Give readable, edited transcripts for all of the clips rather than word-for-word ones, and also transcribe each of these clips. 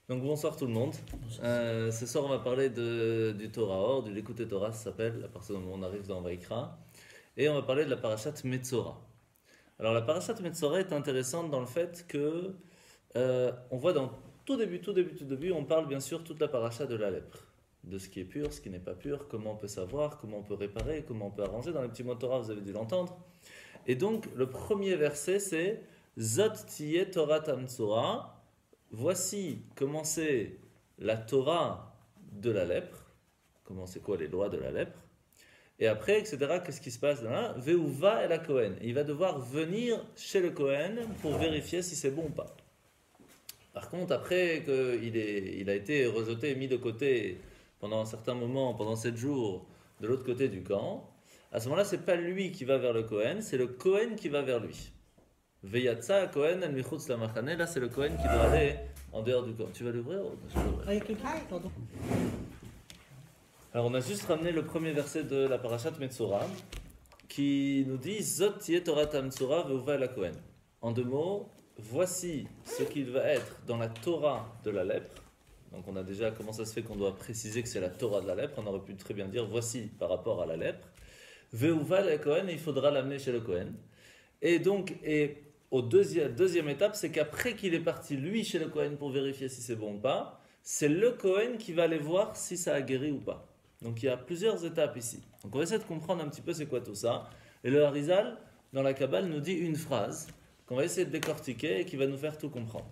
Donc bonsoir tout le monde. Ce soir on va parler du Torah Or, du l'écouter Torah, ça s'appelle, à partir du moment où on arrive dans Vaïkra. Et on va parler de la parashat Metzora. Alors la parashat Metzora est intéressante dans le fait que on voit dans tout début, on parle bien sûr toute la parasha de la lèpre. De ce qui est pur, ce qui n'est pas pur, comment on peut savoir, comment on peut réparer, comment on peut arranger. Dans les petits mots Torah, vous avez dû l'entendre. Et donc le premier verset c'est Zot tiye Torah Metzora. Voici comment c'est la Torah de la lèpre, comment c'est quoi les lois de la lèpre, et après, etc., qu'est-ce qui se passe là? Veuva et la Kohen. Il va devoir venir chez le Kohen pour vérifier si c'est bon ou pas. Par contre, après qu'il a été rejeté et mis de côté pendant un certain moment, pendant 7 jours, de l'autre côté du camp, à ce moment-là, c'est pas lui qui va vers le Kohen, c'est le Kohen qui va vers lui. Veyatsa Kohen al michutz la machane. Là, c'est le Kohen qui doit aller en dehors du camp. Tu vas l'ouvrir ou je l'ouvre? Avec quelqu'un, pardon. Alors, on a juste ramené le premier verset de la parashat Metzora qui nous dit Zot tiye Torah Metzora veuva la Kohen. En deux mots, voici ce qu'il va être dans la Torah de la lèpre. Donc, on a déjà comment ça se fait qu'on doit préciser que c'est la Torah de la lèpre. On aurait pu très bien dire voici par rapport à la lèpre. Veuva la Kohen, et il faudra l'amener chez le Kohen. Et donc, au deuxième étape, c'est qu'après qu'il est parti, lui, chez le Kohen pour vérifier si c'est bon ou pas, c'est le Kohen qui va aller voir si ça a guéri ou pas. Donc il y a plusieurs étapes ici. Donc on va essayer de comprendre un petit peu c'est quoi tout ça. Et le Harizal, dans la Kabbale, nous dit une phrase qu'on va essayer de décortiquer et qui va nous faire tout comprendre.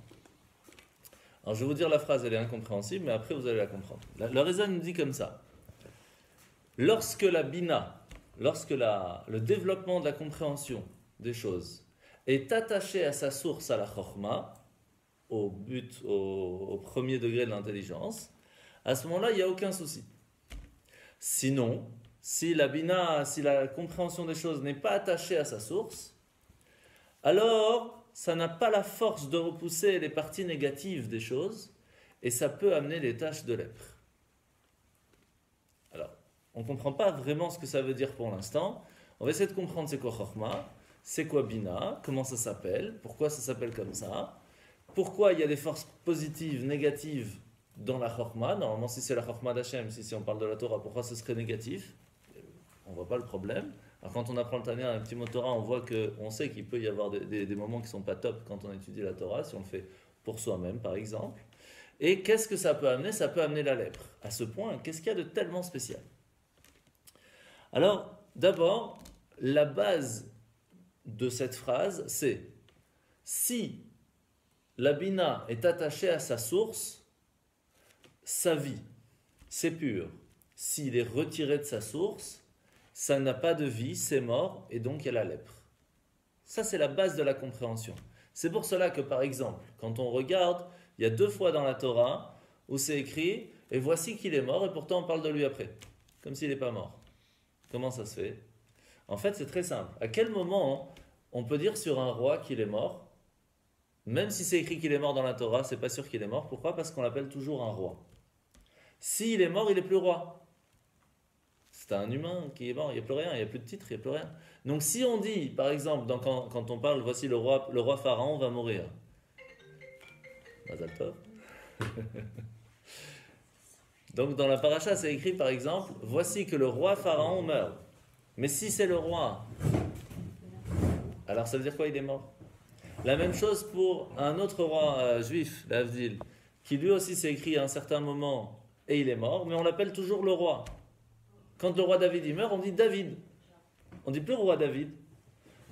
Alors je vais vous dire la phrase, elle est incompréhensible, mais après vous allez la comprendre. Le Harizal nous dit comme ça. Lorsque la bina, le développement de la compréhension des choses est attaché à sa source, à la chorma, au but, au premier degré de l'intelligence, à ce moment-là, il n'y a aucun souci. Sinon, si la bina, si la compréhension des choses n'est pas attachée à sa source, alors ça n'a pas la force de repousser les parties négatives des choses et ça peut amener les taches de lèpre. Alors, on ne comprend pas vraiment ce que ça veut dire pour l'instant. On va essayer de comprendre c'est quoi chorma. C'est quoi Bina? Comment ça s'appelle? Pourquoi ça s'appelle comme ça? Pourquoi il y a des forces positives, négatives dans la Chorma? Normalement, si c'est la Chorma d'Hachem, si on parle de la Torah, pourquoi ce serait négatif? On ne voit pas le problème. Alors, quand on apprend le Tanya, un petit mot Torah, on sait qu'il peut y avoir des moments qui ne sont pas top quand on étudie la Torah, si on le fait pour soi-même, par exemple. Et qu'est-ce que ça peut amener? Ça peut amener la lèpre. À ce point, qu'est-ce qu'il y a de tellement spécial? Alors, d'abord, la base de cette phrase, c'est si la bina est attachée à sa source, sa vie, c'est pur. S'il est retiré de sa source, ça n'a pas de vie, c'est mort, et donc il y a la lèpre. Ça, c'est la base de la compréhension. C'est pour cela que, par exemple, quand on regarde, il y a 2 fois dans la Torah où c'est écrit « Et voici qu'il est mort », et pourtant on parle de lui après, comme s'il n'est pas mort. Comment ça se fait? En fait, c'est très simple. À quel moment on peut dire sur un roi qu'il est mort? Même si c'est écrit qu'il est mort dans la Torah, c'est pas sûr qu'il est mort. Pourquoi? Parce qu'on l'appelle toujours un roi. S'il est mort, il n'est plus roi. C'est un humain qui est mort, il n'y a plus rien, il n'y a plus de titre, il n'y a plus rien. Donc si on dit, par exemple, quand on parle, voici le roi Pharaon va mourir. Mazal tov. Donc dans la paracha, c'est écrit par exemple, voici que le roi Pharaon meurt. Mais si c'est le roi, alors ça veut dire quoi? Il est mort. La même chose pour un autre roi juif, l'Avdil, qui lui aussi s'est écrit à un certain moment et il est mort, mais on l'appelle toujours le roi. Quand le roi David il meurt, on dit David. On dit plus roi David.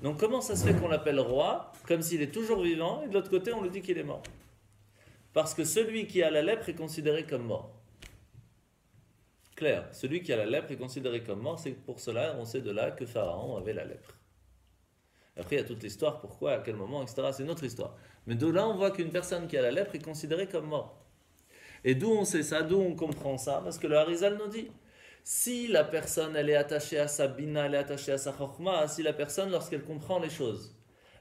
Donc comment ça se fait qu'on l'appelle roi, comme s'il est toujours vivant, et de l'autre côté on lui dit qu'il est mort? Parce que celui qui a la lèpre est considéré comme mort. Clair, celui qui a la lèpre est considéré comme mort, c'est pour cela, on sait de là que Pharaon avait la lèpre. Après, il y a toute l'histoire, pourquoi, à quel moment, etc. C'est une autre histoire. Mais de là, on voit qu'une personne qui a la lèpre est considérée comme mort. Et d'où on sait ça, d'où on comprend ça? Parce que le Harizal nous dit, si la personne, elle est attachée à sa bina, elle est attachée à sa chorma, si la personne, lorsqu'elle comprend les choses,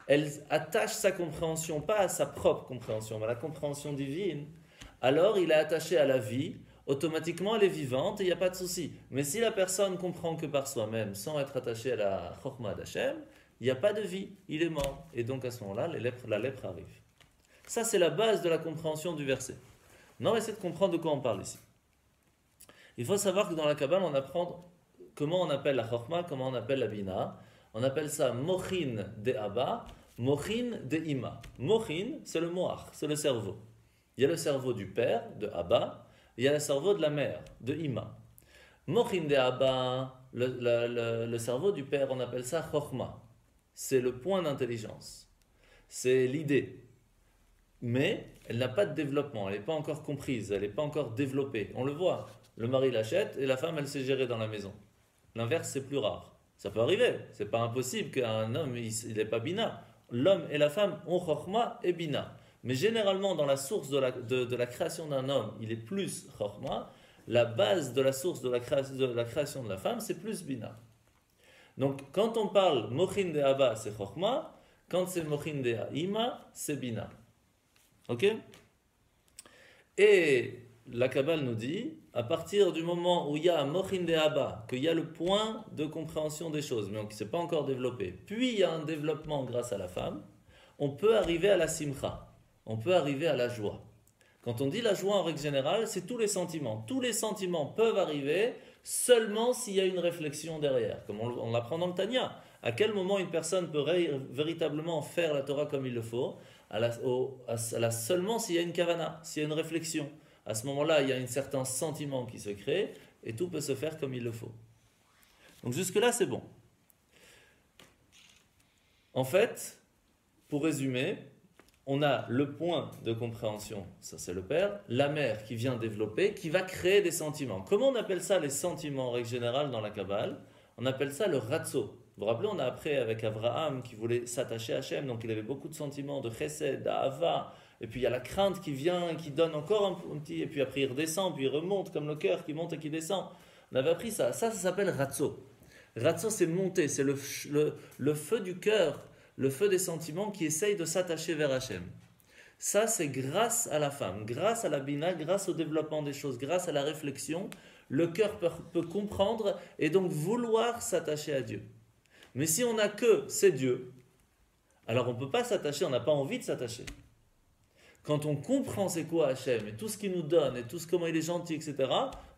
elle attache sa compréhension, pas à sa propre compréhension, mais à la compréhension divine, alors il est attaché à la vie, automatiquement elle est vivante et il n'y a pas de souci. Mais si la personne comprend que par soi-même, sans être attachée à la chorma d'Hachem, il n'y a pas de vie, il est mort. Et donc à ce moment-là, la lèpre arrive. Ça, c'est la base de la compréhension du verset. on va essayer de comprendre de quoi on parle ici. Il faut savoir que dans la Kabbale, on apprend comment on appelle la Chokhmah, comment on appelle la Bina. On appelle ça Mochin de Abba, Mochin de Ima. Mochin, c'est le moach, c'est le cerveau. Il y a le cerveau du père, de Abba, il y a le cerveau de la mère, de Ima. Mochin de Abba, le cerveau du père, on appelle ça Chokhmah. C'est le point d'intelligence. C'est l'idée. Mais elle n'a pas de développement, elle n'est pas encore comprise, elle n'est pas encore développée. On le voit, le mari l'achète et la femme, elle sait gérer dans la maison. L'inverse, c'est plus rare. Ça peut arriver, c'est pas impossible qu'un homme, il n'est pas bina. L'homme et la femme ont chokhmah et bina. Mais généralement, dans la source de la création d'un homme, il est plus chokhmah. La base de la source de la création de la femme, c'est plus bina. Donc, quand on parle mochin de Abba, c'est chokhmah. Quand c'est mochin de Ima, c'est bina. Ok? Et la Kabbale nous dit, à partir du moment où il y a un mochin de Abba, qu'il y a le point de compréhension des choses, mais qui ne s'est pas encore développé, puis il y a un développement grâce à la femme, on peut arriver à la simcha, on peut arriver à la joie. Quand on dit la joie en règle générale, c'est tous les sentiments. Tous les sentiments peuvent arriver seulement s'il y a une réflexion derrière, comme on l'apprend dans le Tanya. À quel moment une personne peut véritablement faire la Torah comme il le faut? Seulement s'il y a une kavana, s'il y a une réflexion. À ce moment-là, il y a un certain sentiment qui se crée et tout peut se faire comme il le faut. Donc jusque-là, c'est bon. En fait, pour résumer, on a le point de compréhension, ça c'est le père, la mère qui vient développer, qui va créer des sentiments. Comment on appelle ça les sentiments en règle générale dans la Kabbale? On appelle ça le ratso. Vous vous rappelez, on a appris avec Abraham qui voulait s'attacher à Hachem, donc il avait beaucoup de sentiments de chesed, d'ahava, et puis il y a la crainte qui vient, qui donne encore un petit, et puis après il redescend, puis il remonte comme le cœur qui monte et qui descend. On avait appris ça. Ça s'appelle ratso. Ratso, c'est monter, c'est le feu du cœur, le feu des sentiments qui essaye de s'attacher vers Hachem. Ça, c'est grâce à la femme, grâce à la bina, grâce au développement des choses, grâce à la réflexion, le cœur peut comprendre et donc vouloir s'attacher à Dieu. Mais si on n'a que c'est Dieu, alors on ne peut pas s'attacher, on n'a pas envie de s'attacher. Quand on comprend c'est quoi Hachem et tout ce qu'il nous donne et tout comment il est gentil, etc.,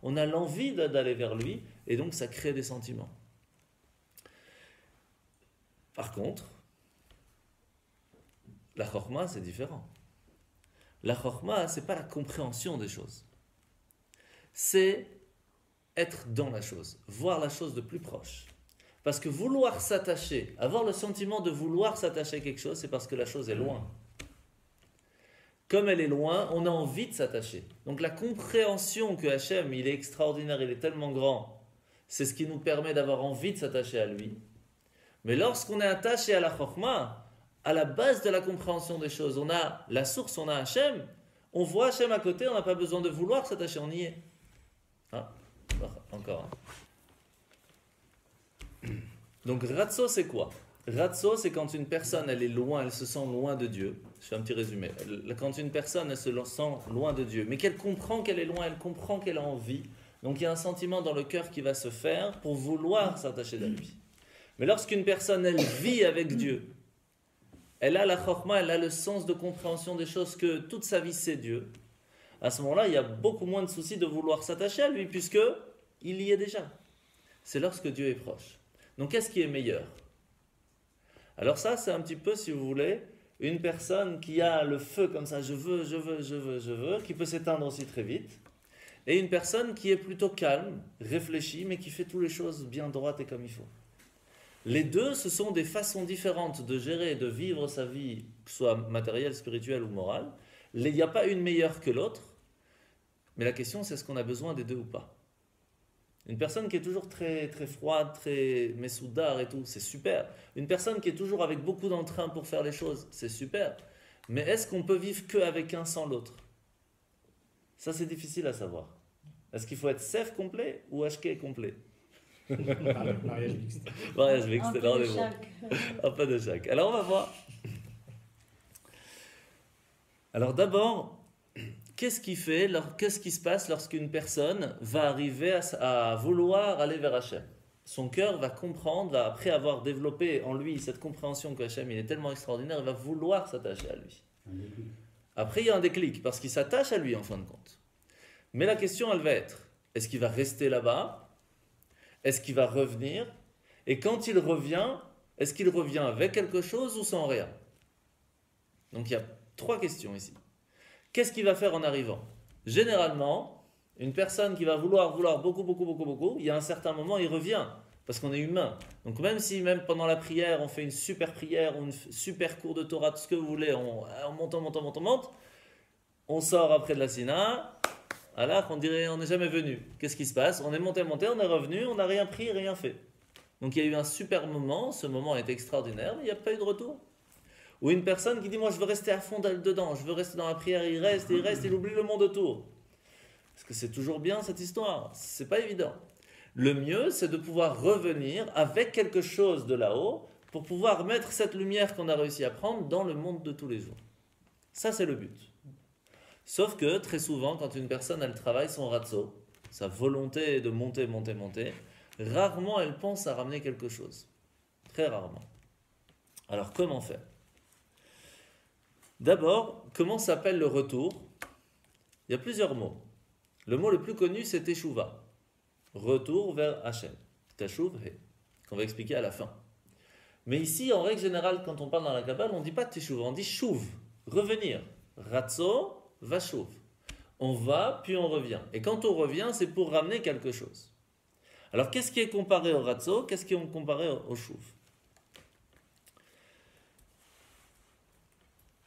on a l'envie d'aller vers lui et donc ça crée des sentiments. Par contre, la chokhmah, c'est différent. La chokhmah, ce n'est pas la compréhension des choses. C'est être dans la chose, voir la chose de plus proche. Parce que vouloir s'attacher, avoir le sentiment de vouloir s'attacher à quelque chose, c'est parce que la chose est loin. Comme elle est loin, on a envie de s'attacher. Donc la compréhension que Hachem, il est extraordinaire, il est tellement grand, c'est ce qui nous permet d'avoir envie de s'attacher à lui. Mais lorsqu'on est attaché à la chokhmah, à la base de la compréhension des choses, on a la source, on a Hachem, on voit Hachem à côté, on n'a pas besoin de vouloir s'attacher, on y est. Ah, encore. Donc ratso, c'est quoi? Ratso, c'est quand une personne, elle est loin, elle se sent loin de Dieu. Je fais un petit résumé. Quand une personne, elle se sent loin de Dieu, mais qu'elle comprend qu'elle est loin, elle comprend qu'elle a envie. Donc il y a un sentiment dans le cœur qui va se faire pour vouloir s'attacher à lui. Mais lorsqu'une personne, elle vit avec Dieu, elle a la chokhmah, elle a le sens de compréhension des choses que toute sa vie c'est Dieu. À ce moment-là, il y a beaucoup moins de soucis de vouloir s'attacher à lui puisque il y est déjà. C'est lorsque Dieu est proche. Donc qu'est-ce qui est meilleur? Alors ça, c'est un petit peu, si vous voulez, une personne qui a le feu comme ça, je veux, qui peut s'éteindre aussi très vite. Et une personne qui est plutôt calme, réfléchie, mais qui fait toutes les choses bien droites et comme il faut. Les deux, ce sont des façons différentes de gérer et de vivre sa vie, que ce soit matérielle, spirituelle ou morale. Il n'y a pas une meilleure que l'autre, mais la question c'est est-ce qu'on a besoin des deux ou pas? Une personne qui est toujours très, très froide, très messoudar et tout, c'est super. Une personne qui est toujours avec beaucoup d'entrain pour faire les choses, c'est super. Mais est-ce qu'on peut vivre qu'avec un sans l'autre? Ça c'est difficile à savoir. Est-ce qu'il faut être sef complet ou HK complet? Mariage mixte. Mariage mixte, Un peu alors on de est bon. chaque. Un peu de chaque. Alors on va voir. Alors d'abord, qu'est-ce qui se passe lorsqu'une personne va arriver à vouloir aller vers Hachem? Son cœur va comprendre, après avoir développé en lui cette compréhension que Hachem il est tellement extraordinaire, il va vouloir s'attacher à lui. Après, il y a un déclic, parce qu'il s'attache à lui en fin de compte. Mais la question, elle va être, est-ce qu'il va rester là-bas? Est-ce qu'il va revenir? Et quand il revient, est-ce qu'il revient avec quelque chose ou sans rien? Donc il y a 3 questions ici. Qu'est-ce qu'il va faire en arrivant? Généralement, une personne qui va vouloir beaucoup, il y a un certain moment, il revient, parce qu'on est humain. Donc même si même pendant la prière, on fait une super prière, ou une super cours de Torah, tout ce que vous voulez, on monte, on sort après de la Sina, alors on dirait on n'est jamais venu. Qu'est-ce qui se passe? On est monté, on est revenu, on n'a rien pris, rien fait. Donc il y a eu un super moment, ce moment est extraordinaire, mais il n'y a pas eu de retour. Ou une personne qui dit moi je veux rester à fond dedans, je veux rester dans la prière, il reste, il oublie le monde autour. Est-ce que c'est toujours bien cette histoire? C'est pas évident. Le mieux c'est de pouvoir revenir avec quelque chose de là-haut pour pouvoir mettre cette lumière qu'on a réussi à prendre dans le monde de tous les jours. Ça c'est le but. Sauf que très souvent quand une personne elle travaille son ratso, sa volonté de monter, rarement elle pense à ramener quelque chose. Très rarement. Alors comment faire? D'abord, comment s'appelle le retour? Il y a plusieurs mots. Le mot le plus connu, c'est Teshuva. Retour vers Hachem. Teshuv, qu'on va expliquer à la fin. Mais ici, en règle générale, quand on parle dans la Kabbale, on ne dit pas Teshuva, on dit Shuv, revenir. Ratso, Vashuv. On va, puis on revient. Et quand on revient, c'est pour ramener quelque chose. Alors, qu'est-ce qui est comparé au Ratso? Qu'est-ce qui est comparé au Shuv?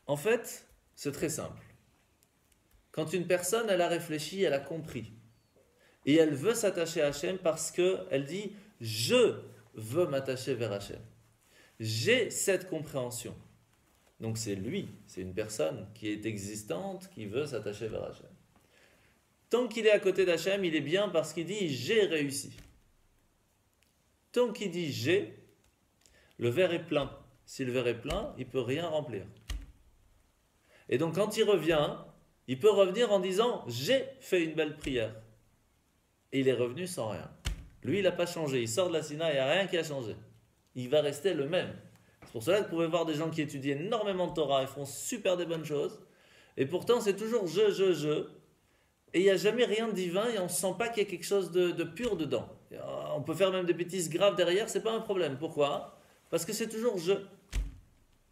En fait, c'est très simple. Quand une personne, elle a réfléchi, elle a compris, et elle veut s'attacher à Hachem parce qu'elle dit « je veux m'attacher vers Hachem ». J'ai cette compréhension. Donc c'est lui, c'est une personne qui est existante, qui veut s'attacher vers Hachem. Tant qu'il est à côté d'Hachem, il est bien parce qu'il dit « j'ai réussi ». Tant qu'il dit « j'ai », le verre est plein. Si le verre est plein, il ne peut rien remplir. Et donc quand il revient, il peut revenir en disant « j'ai fait une belle prière ». Et il est revenu sans rien. Lui, il n'a pas changé. Il sort de la Sina, il n'y a rien qui a changé. Il va rester le même. C'est pour cela que vous pouvez voir des gens qui étudient énormément de Torah et font super des bonnes choses. Et pourtant, c'est toujours je. Et il n'y a jamais rien de divin et on ne sent pas qu'il y a quelque chose de pur dedans. On peut faire même des bêtises graves derrière, ce n'est pas un problème. Pourquoi? Parce que c'est toujours je.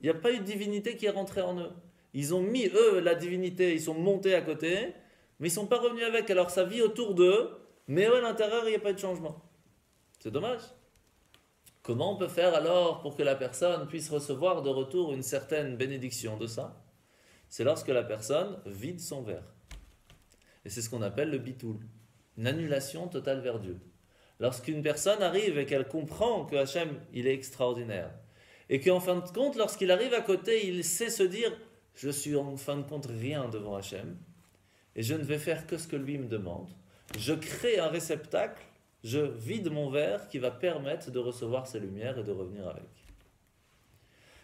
Il n'y a pas eu de divinité qui est rentrée en eux. Ils ont mis, eux, la divinité, ils sont montés à côté, mais ils ne sont pas revenus avec. Alors ça vit autour d'eux, mais eux, à l'intérieur, il n'y a pas eu de changement. C'est dommage. Comment on peut faire alors pour que la personne puisse recevoir de retour une certaine bénédiction de ça? C'est lorsque la personne vide son verre. Et c'est ce qu'on appelle le bitoul, une annulation totale vers Dieu. Lorsqu'une personne arrive et qu'elle comprend que Hachem, il est extraordinaire, et qu'en fin de compte, lorsqu'il arrive à côté, il sait se dire « je suis en fin de compte rien devant Hachem, et je ne vais faire que ce que lui me demande. Je crée un réceptacle, je vide mon verre qui va permettre de recevoir ces lumières et de revenir avec. »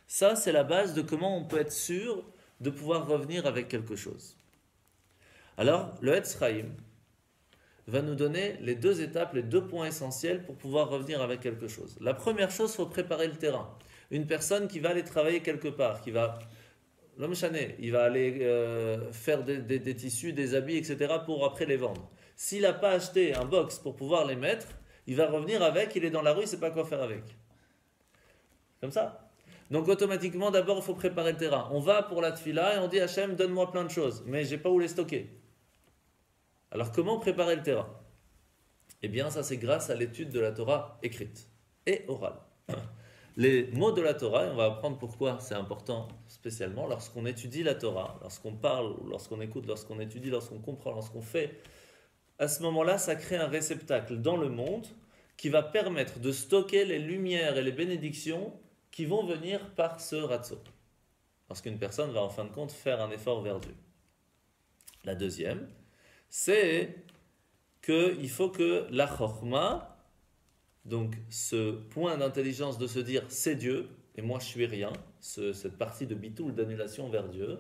Ça, c'est la base de comment on peut être sûr de pouvoir revenir avec quelque chose. Alors, le Etz Chaim va nous donner les 2 étapes, les 2 points essentiels pour pouvoir revenir avec quelque chose. La première chose, il faut préparer le terrain. Une personne qui va aller travailler quelque part, qui va, l'homme chané, il va aller faire des tissus, des habits, etc. pour après les vendre. S'il n'a pas acheté un box pour pouvoir les mettre, il va revenir avec, il est dans la rue, il ne sait pas quoi faire avec. Comme ça. Donc automatiquement, d'abord, il faut préparer le terrain. On va pour la tfila et on dit Hachem, donne-moi plein de choses, mais je n'ai pas où les stocker. Alors comment préparer le terrain? Eh bien, ça c'est grâce à l'étude de la Torah écrite et orale. Les mots de la Torah, et on va apprendre pourquoi c'est important spécialement, lorsqu'on étudie la Torah, lorsqu'on parle, lorsqu'on écoute, lorsqu'on étudie, lorsqu'on comprend, lorsqu'on fait, à ce moment-là, ça crée un réceptacle dans le monde qui va permettre de stocker les lumières et les bénédictions qui vont venir par ce ratso. Lorsqu'une personne va en fin de compte faire un effort vers Dieu. La deuxième, c'est qu'il faut que la chorma, donc ce point d'intelligence de se dire c'est Dieu et moi je suis rien, cette partie de bitoul, d'annulation vers Dieu,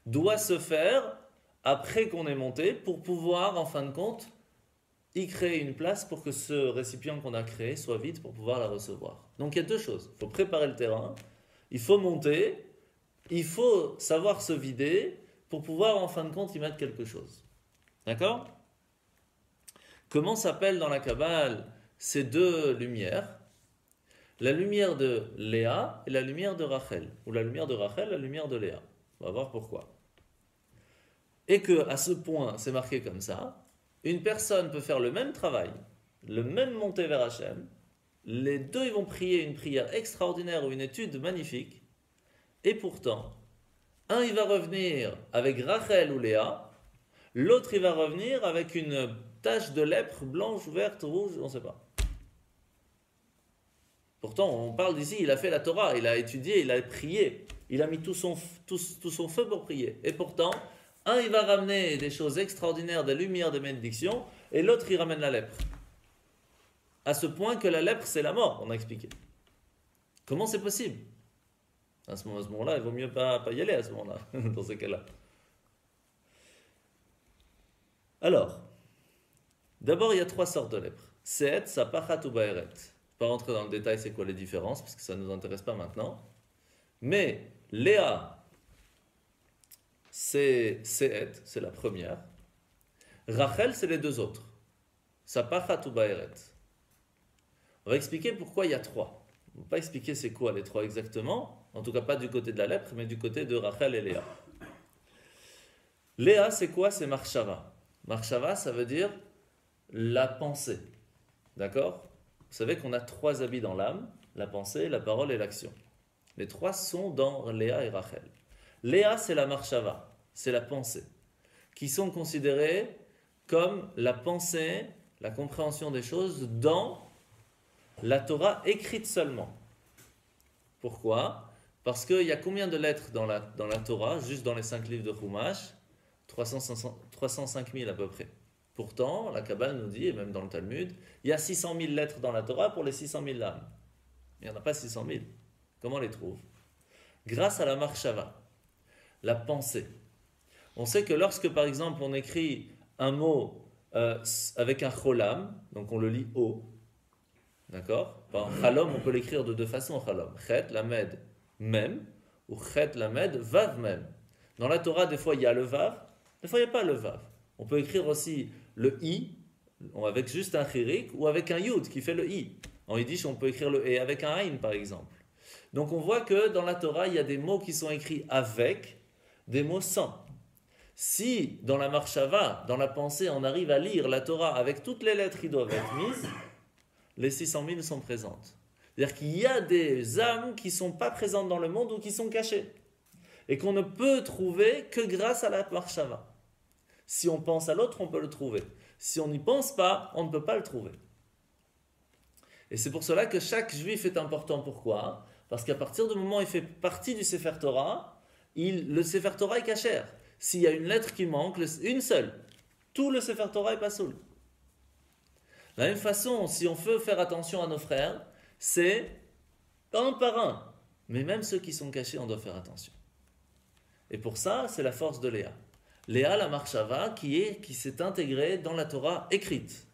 doit se faire après qu'on est monté pour pouvoir en fin de compte y créer une place pour que ce récipient qu'on a créé soit vide pour pouvoir la recevoir. Donc il y a 2 choses, il faut préparer le terrain, il faut monter, il faut savoir se vider pour pouvoir en fin de compte y mettre quelque chose. D'accord? Comment s'appellent dans la Kabbale ces deux lumières? La lumière de Léa et la lumière de Rachel. Ou la lumière de Rachel, la lumière de Léa. On va voir pourquoi. Et que à ce point, c'est marqué comme ça, une personne peut faire le même travail, le même monté vers Hachem, les deux ils vont prier une prière extraordinaire ou une étude magnifique, et pourtant, un il va revenir avec Rachel ou Léa, l'autre il va revenir avec une tache de lèpre blanche, verte, rouge, on ne sait pas. Pourtant, on parle d'ici, il a fait la Torah, il a étudié, il a prié, il a mis tout son feu pour prier. Et pourtant, un il va ramener des choses extraordinaires, des lumières, des bénédictions, et l'autre il ramène la lèpre. À ce point que la lèpre c'est la mort, on a expliqué. Comment c'est possible? À ce moment-là, il vaut mieux pas y aller à ce moment-là, dans ces cas-là. Alors, d'abord il y a trois sortes de lèpre. Seet, Sapachat ou Baeret. Je ne vais pas rentrer dans le détail c'est quoi les différences, parce que ça ne nous intéresse pas maintenant. Mais Léa, c'est Seet, c'est la première. Rachel, c'est les deux autres. Sapachat ou Baeret. On va expliquer pourquoi il y a trois. On ne va pas expliquer c'est quoi les trois exactement, en tout cas pas du côté de la lèpre, mais du côté de Rachel et Léa. Léa, c'est quoi? C'est Marshava. Marshava, ça veut dire la pensée. D'accord? Vous savez qu'on a trois habits dans l'âme, la pensée, la parole et l'action. Les trois sont dans Léa et Rachel. Léa, c'est la Marshava, c'est la pensée, qui sont considérées comme la pensée, la compréhension des choses dans la Torah écrite seulement. Pourquoi? Parce qu'il y a combien de lettres dans la Torah, juste dans les 5 livres de Chumash? 305 000 à peu près. Pourtant, la Kabbale nous dit, et même dans le Talmud, il y a 600 000 lettres dans la Torah pour les 600 000 âmes. Il n'y en a pas 600 000. Comment on les trouve? Grâce à la marshava, la pensée. On sait que lorsque, par exemple, on écrit un mot avec un cholam, donc on le lit O, d'accord? Chalom, on peut l'écrire de deux façons, chalom. Chet, lamed, mem, ou chet, lamed, vav, mem. Dans la Torah, des fois, il y a le vav, des fois, il n'y a pas le vav. On peut écrire aussi le i, avec juste un chirik, ou avec un yud qui fait le i. En yiddish, on peut écrire le e avec un aïn, par exemple. Donc, on voit que dans la Torah, il y a des mots qui sont écrits avec, des mots sans. Si, dans la marshava, dans la pensée, on arrive à lire la Torah avec toutes les lettres qui doivent être mises, les 600 000 sont présentes. C'est-à-dire qu'il y a des âmes qui ne sont pas présentes dans le monde ou qui sont cachées. Et qu'on ne peut trouver que grâce à la marshava. Si on pense à l'autre, on peut le trouver. Si on n'y pense pas, on ne peut pas le trouver. Et c'est pour cela que chaque juif est important. Pourquoi? Parce qu'à partir du moment où il fait partie du Sefer Torah, le Sefer Torah est cachère. S'il y a une lettre qui manque, une seule, tout le Sefer Torah est pas soul. De la même façon, si on veut faire attention à nos frères, c'est un par un. Mais même ceux qui sont cachés, on doit faire attention. Et pour ça, c'est la force de Léa. Léa, la marshava, qui s'est intégrée dans la Torah écrite.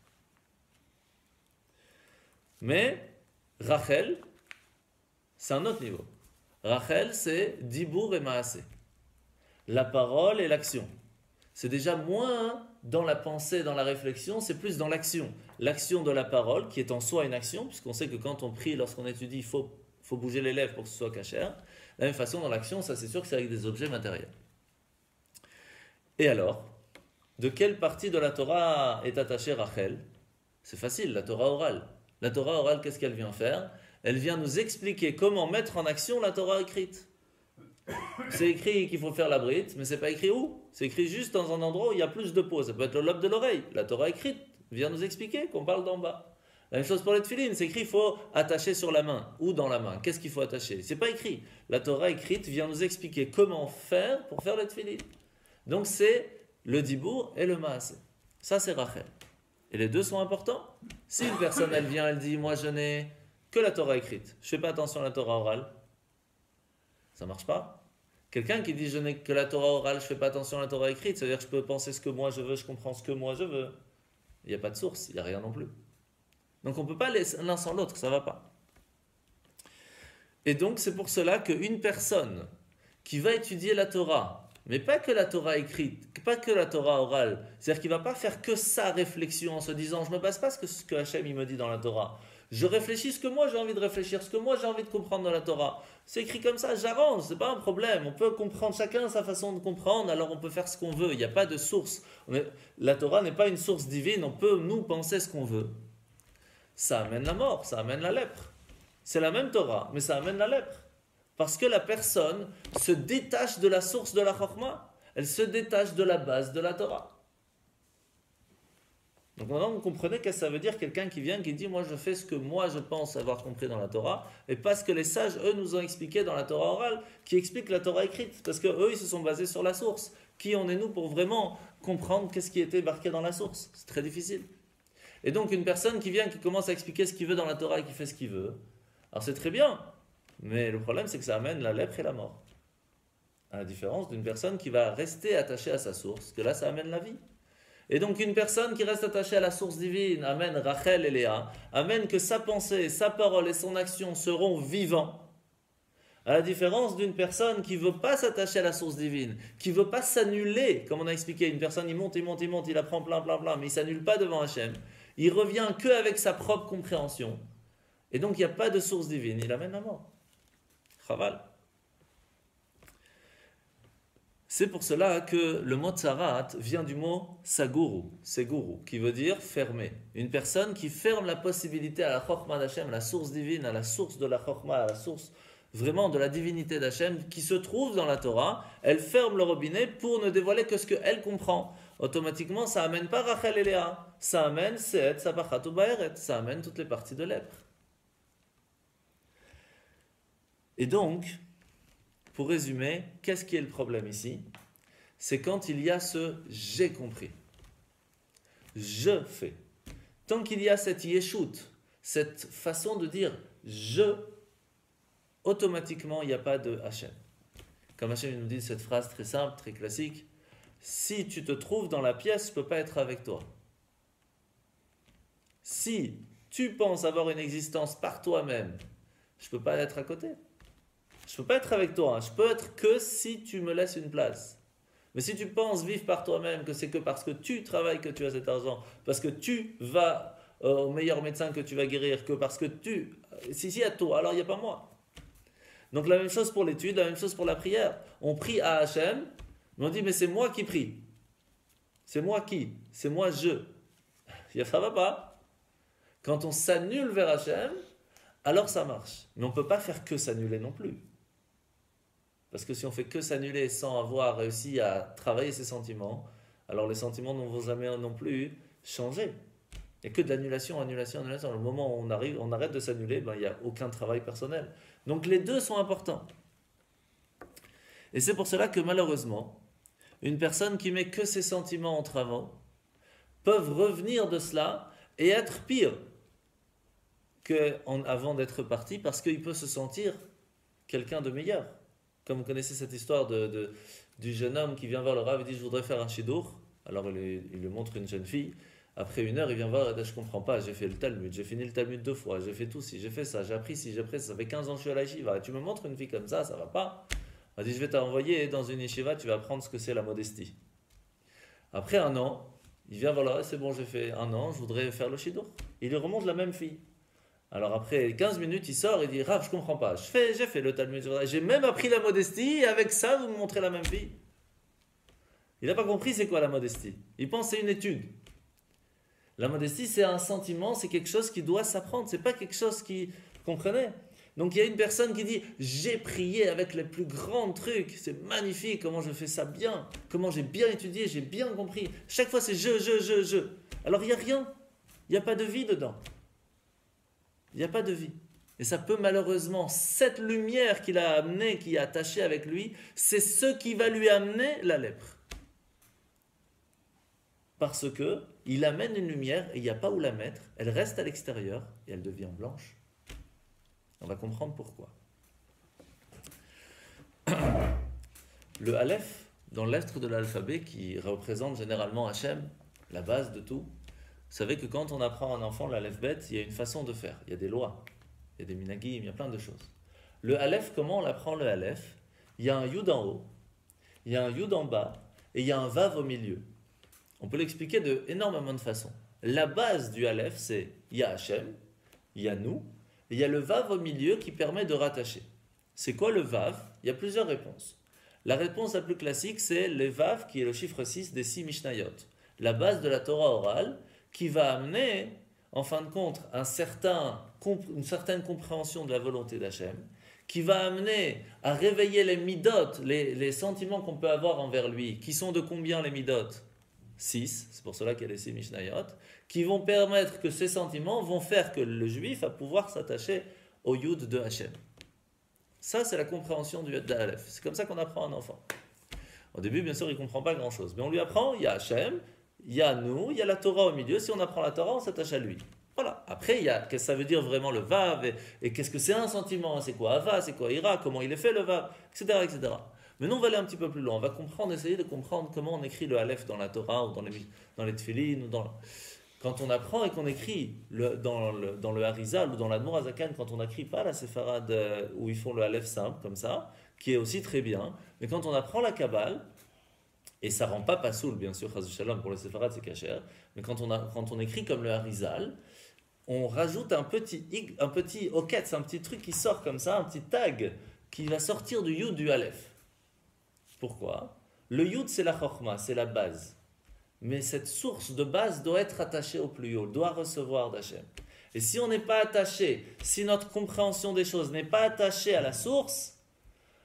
Mais Rachel, c'est un autre niveau. Rachel, c'est Dibour et Maasé. La parole et l'action. C'est déjà moins dans la pensée, dans la réflexion, c'est plus dans l'action. L'action de la parole, qui est en soi une action, puisqu'on sait que quand on prie, lorsqu'on étudie, il faut bouger les lèvres pour que ce soit cachère. De la même façon, dans l'action, ça c'est sûr que c'est avec des objets matériels. Et alors, de quelle partie de la Torah est attachée Rachel? C'est facile, la Torah orale. La Torah orale, qu'est-ce qu'elle vient faire? Elle vient nous expliquer comment mettre en action la Torah écrite. C'est écrit qu'il faut faire la brite, mais c'est pas écrit où? C'est écrit juste dans un endroit où il y a plus de peau. Ça peut être le lobe de l'oreille. La Torah écrite vient nous expliquer qu'on parle d'en bas. La même chose pour les tefilines, c'est écrit qu'il faut attacher sur la main ou dans la main. Qu'est-ce qu'il faut attacher? C'est pas écrit. La Torah écrite vient nous expliquer comment faire pour faire les tefilines. Donc c'est le dibour et le maasé. Ça c'est Rachel. Et les deux sont importants. Si une personne elle vient, elle dit moi je n'ai que la Torah écrite, je fais pas attention à la Torah orale, ça marche pas. Quelqu'un qui dit je n'ai que la Torah orale, je fais pas attention à la Torah écrite, c'est-à-dire que je peux penser ce que moi je veux, je comprends ce que moi je veux. Il n'y a pas de source, il n'y a rien non plus. Donc on ne peut pas l'un sans l'autre, ça ne va pas. Et donc c'est pour cela qu'une personne qui va étudier la Torah mais pas que la Torah écrite, pas que la Torah orale. C'est-à-dire qu'il ne va pas faire que sa réflexion en se disant je ne me base pas ce que Hachem il me dit dans la Torah. Je réfléchis ce que moi j'ai envie de réfléchir, ce que moi j'ai envie de comprendre dans la Torah. C'est écrit comme ça, j'arrange, c'est pas un problème. On peut comprendre chacun sa façon de comprendre, alors on peut faire ce qu'on veut. Il n'y a pas de source. La Torah n'est pas une source divine, on peut nous penser ce qu'on veut. Ça amène la mort, ça amène la lèpre. C'est la même Torah, mais ça amène la lèpre. Parce que la personne se détache de la source de la Chokhmah. Elle se détache de la base de la Torah. Donc maintenant, vous comprenez qu'est-ce que ça veut dire quelqu'un qui vient, qui dit « Moi, je fais ce que moi, je pense avoir compris dans la Torah, et pas ce que les sages, eux, nous ont expliqué dans la Torah orale, qui explique la Torah écrite. » Parce qu'eux, ils se sont basés sur la source. Qui en est nous pour vraiment comprendre qu'est-ce qui était marqué dans la source? C'est très difficile. Et donc, une personne qui vient, qui commence à expliquer ce qu'il veut dans la Torah et qui fait ce qu'il veut, alors c'est très bien. Mais le problème, c'est que ça amène la lèpre et la mort. À la différence d'une personne qui va rester attachée à sa source, que là, ça amène la vie. Et donc, une personne qui reste attachée à la source divine amène Rachel et Léa, amène que sa pensée, sa parole et son action seront vivants. À la différence d'une personne qui ne veut pas s'attacher à la source divine, qui ne veut pas s'annuler, comme on a expliqué, une personne, il monte, il apprend plein, mais il ne s'annule pas devant Hachem. Il revient qu'avec sa propre compréhension. Et donc, il n'y a pas de source divine, il amène la mort. Chaval. C'est pour cela que le mot tsarat vient du mot saguru, seguru, qui veut dire fermer. Une personne qui ferme la possibilité à la Chokhmah d'Hachem, à la source divine, à la source de la Chokhmah, à la source vraiment de la divinité d'Hachem, qui se trouve dans la Torah, elle ferme le robinet pour ne dévoiler que ce qu'elle comprend. Automatiquement, ça amène pas Rachel et Léa, ça amène Seet, Sabachat ou Baeret, ça amène toutes les parties de lèpre. Et donc, pour résumer, qu'est-ce qui est le problème ici? C'est quand il y a ce « j'ai compris ». Je fais. Tant qu'il y a cette yeshut, cette façon de dire « je », automatiquement, il n'y a pas de Hachem. Comme Hachem nous dit cette phrase très simple, très classique, « Si tu te trouves dans la pièce, je ne peux pas être avec toi. Si tu penses avoir une existence par toi-même, je ne peux pas être à côté. Je ne peux pas être avec toi, je peux être que si tu me laisses une place. Mais si tu penses vivre par toi-même, que c'est que parce que tu travailles que tu as cet argent, parce que tu vas au meilleur médecin que tu vas guérir, que parce que si à toi, alors il n'y a pas moi. Donc la même chose pour l'étude, la même chose pour la prière. On prie à Hachem, mais on dit mais c'est moi qui prie. C'est moi qui, c'est moi je. Ça va pas. Quand on s'annule vers Hachem, alors ça marche. Mais on ne peut pas faire que s'annuler non plus. Parce que si on fait que s'annuler sans avoir réussi à travailler ses sentiments, alors les sentiments ne vont jamais non plus changer. Il n'y a que de l'annulation, annulation. Le moment où on arrête de s'annuler, il n'y a aucun travail personnel. Donc les deux sont importants. Et c'est pour cela que malheureusement, une personne qui met que ses sentiments en travaux peuvent revenir de cela et être pire qu'avant d'être parti, parce qu'il peut se sentir quelqu'un de meilleur. Comme vous connaissez cette histoire du jeune homme qui vient voir le Rav et dit « Je voudrais faire un shidour ». Alors il lui montre une jeune fille. Après 1 heure, il vient voir et dit « Je ne comprends pas, j'ai fait le Talmud, j'ai fini le Talmud 2 fois, j'ai fait tout ci, j'ai fait ça, j'ai appris ci, j'ai appris ça, ça fait 15 ans que je suis à la yeshiva. Tu me montres une fille comme ça va pas ?» Elle dit « Je vais t'envoyer dans une yeshiva, tu vas apprendre ce que c'est la modestie. » Après 1 an, il vient voir le Rav, c'est bon, j'ai fait 1 an, je voudrais faire le shidour. Il lui remonte la même fille. Alors après 15 minutes, il sort et dit « Rav, je comprends pas, j'ai fait le Talmud, j'ai même appris la modestie, et avec ça, vous me montrez la même fille. » Il n'a pas compris c'est quoi la modestie. Il pense que c'est une étude. La modestie, c'est un sentiment, c'est quelque chose qui doit s'apprendre, c'est pas quelque chose qui... Vous comprenez? Donc il y a une personne qui dit « J'ai prié avec les plus grands trucs, c'est magnifique, comment je fais ça bien, comment j'ai bien étudié, j'ai bien compris. Chaque fois, c'est je. » Alors il n'y a rien, il n'y a pas de vie dedans. Il n'y a pas de vie. Et ça peut malheureusement, cette lumière qu'il a amenée, qui est attachée avec lui, c'est ce qui va lui amener la lèpre. Parce que il amène une lumière et il n'y a pas où la mettre, elle reste à l'extérieur et elle devient blanche. On va comprendre pourquoi. Le Aleph, dans la lettre de l'alphabet qui représente généralement Hachem, la base de tout, vous savez que quand on apprend à un enfant l'Aleph bête, il y a une façon de faire, il y a des lois, il y a des minagim, il y a plein de choses. Le Aleph, comment on apprend le Aleph? Il y a un Yud en haut, il y a un Yud en bas et il y a un Vav au milieu. On peut l'expliquer de énormément de façons. La base du Aleph, c'est il y a Hachem, il y a nous, et il y a le Vav au milieu qui permet de rattacher. C'est quoi le Vav? Il y a plusieurs réponses. La réponse la plus classique, c'est le Vav, qui est le chiffre 6 des 6 Mishnayot. La base de la Torah orale, qui va amener, en fin de compte, une certaine compréhension de la volonté d'Hachem, qui va amener à réveiller les midot, les sentiments qu'on peut avoir envers lui, qui sont de combien les midot? 6, c'est pour cela qu'il y a les 6 Mishnayot, qui vont permettre que ces sentiments vont faire que le juif va pouvoir s'attacher au Yud de Hachem. Ça, c'est la compréhension du Yud d'Aleph. C'est comme ça qu'on apprend à un enfant. Au début, bien sûr, il ne comprend pas grand-chose. Mais on lui apprend, il y a Hachem, il y a nous, il y a la Torah au milieu. Si on apprend la Torah, on s'attache à lui. Voilà. Après, il y a qu'est-ce que ça veut dire vraiment le Vav, et qu'est-ce que c'est un sentiment, c'est quoi Ava, c'est quoi Ira, comment il est fait le Vav, etc., etc. Mais nous, on va aller un petit peu plus loin. On va essayer de comprendre comment on écrit le Aleph dans la Torah, ou dans les Tfilin, ou dans... Quand on apprend et qu'on écrit dans le Harizal ou dans l'Admor Hazakan, quand on n'écrit pas la séfarade où ils font le Aleph simple, comme ça, qui est aussi très bien, mais quand on apprend la Kabbale, et ça ne rend pas pasoul, bien sûr, Chaz Shalom, pour les séfarades c'est kasher, mais quand on écrit comme le Harizal, on rajoute un petit oketz, un petit truc qui sort comme ça, un petit tag, qui va sortir du Yud du Aleph. Pourquoi? Le Yud, c'est la Chokhmah, c'est la base. Mais cette source de base doit être attachée au plus haut, doit recevoir d'Hachem. Et si on n'est pas attaché, si notre compréhension des choses n'est pas attachée à la source,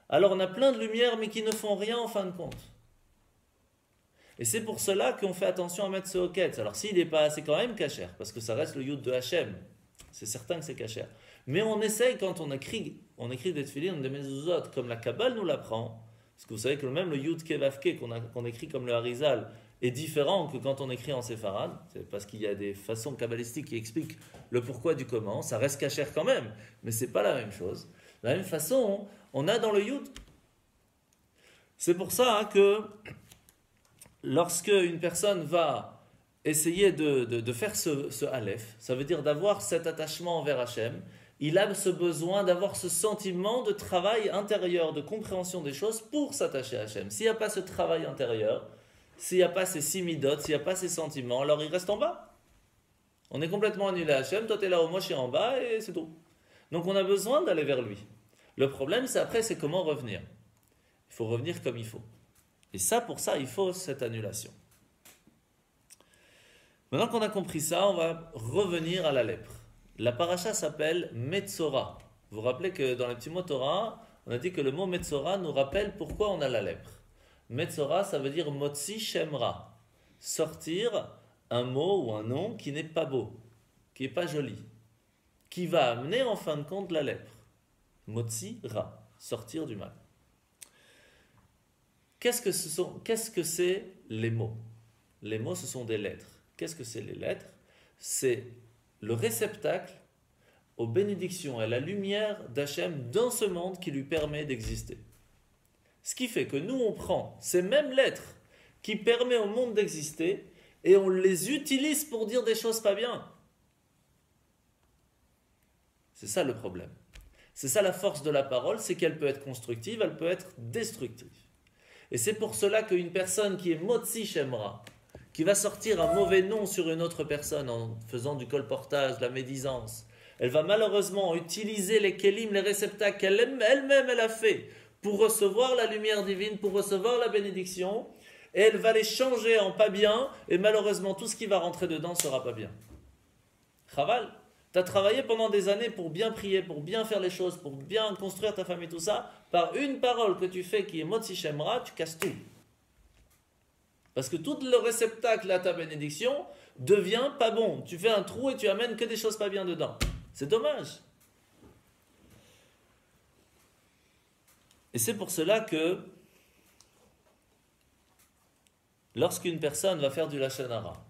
alors on a plein de lumières mais qui ne font rien en fin de compte. Et c'est pour cela qu'on fait attention à mettre ce hoket. Alors s'il n'est pas, c'est quand même kasher, parce que ça reste le Yud de Hachem. C'est certain que c'est kasher. Mais on essaye quand on écrit des tefillin, des mezuzot, comme la Kabbale nous l'apprend, parce que vous savez que même le Yud Kevavke qu'on écrit comme le Harizal, est différent que quand on écrit en séfarade, c'est parce qu'il y a des façons kabbalistiques qui expliquent le pourquoi du comment, ça reste kasher quand même, mais c'est pas la même chose. De la même façon, on a dans le Yud. C'est pour ça que lorsque une personne va essayer de faire ce Aleph, ça veut dire d'avoir cet attachement envers Hachem, il a ce besoin d'avoir ce sentiment de travail intérieur, de compréhension des choses pour s'attacher à Hachem. S'il n'y a pas ce travail intérieur, s'il n'y a pas ces 6 midot, s'il n'y a pas ces sentiments, alors il reste en bas. On est complètement annulé à Hachem, toi tu es là, moi je suis en bas et c'est tout. Donc on a besoin d'aller vers lui. Le problème c'est comment revenir. Il faut revenir comme il faut. Et ça, pour ça, il faut cette annulation. Maintenant qu'on a compris ça, on va revenir à la lèpre. La paracha s'appelle Metzora. Vous vous rappelez que dans les petits mots Torah, on a dit que le mot Metzora nous rappelle pourquoi on a la lèpre. Metzora, ça veut dire Motzi Shemra. Sortir un mot ou un nom qui n'est pas beau, qui n'est pas joli, qui va amener en fin de compte la lèpre. Motzi Ra, sortir du mal. Qu'est-ce que c'est les mots? Les mots, ce sont des lettres. Qu'est-ce que c'est les lettres? C'est le réceptacle aux bénédictions et à la lumière d'Hachem dans ce monde qui lui permet d'exister. Ce qui fait que nous, on prend ces mêmes lettres qui permettent au monde d'exister et on les utilise pour dire des choses pas bien. C'est ça le problème. C'est ça la force de la parole, c'est qu'elle peut être constructive, elle peut être destructive. Et c'est pour cela qu'une personne qui est Motzi Shemra, qui va sortir un mauvais nom sur une autre personne en faisant du colportage, de la médisance, elle va malheureusement utiliser les kelim, les réceptacles qu'elle-même elle a fait pour recevoir la lumière divine, pour recevoir la bénédiction, et elle va les changer en pas bien, et malheureusement tout ce qui va rentrer dedans sera pas bien. Chaval, tu as travaillé pendant des années pour bien prier, pour bien faire les choses, pour bien construire ta famille, tout ça, par une parole que tu fais qui est Motzi Shemra, tu casses tout. Parce que tout le réceptacle à ta bénédiction devient pas bon. Tu fais un trou et tu amènes que des choses pas bien dedans. C'est dommage. Et c'est pour cela que lorsqu'une personne va faire du Lashon Hara,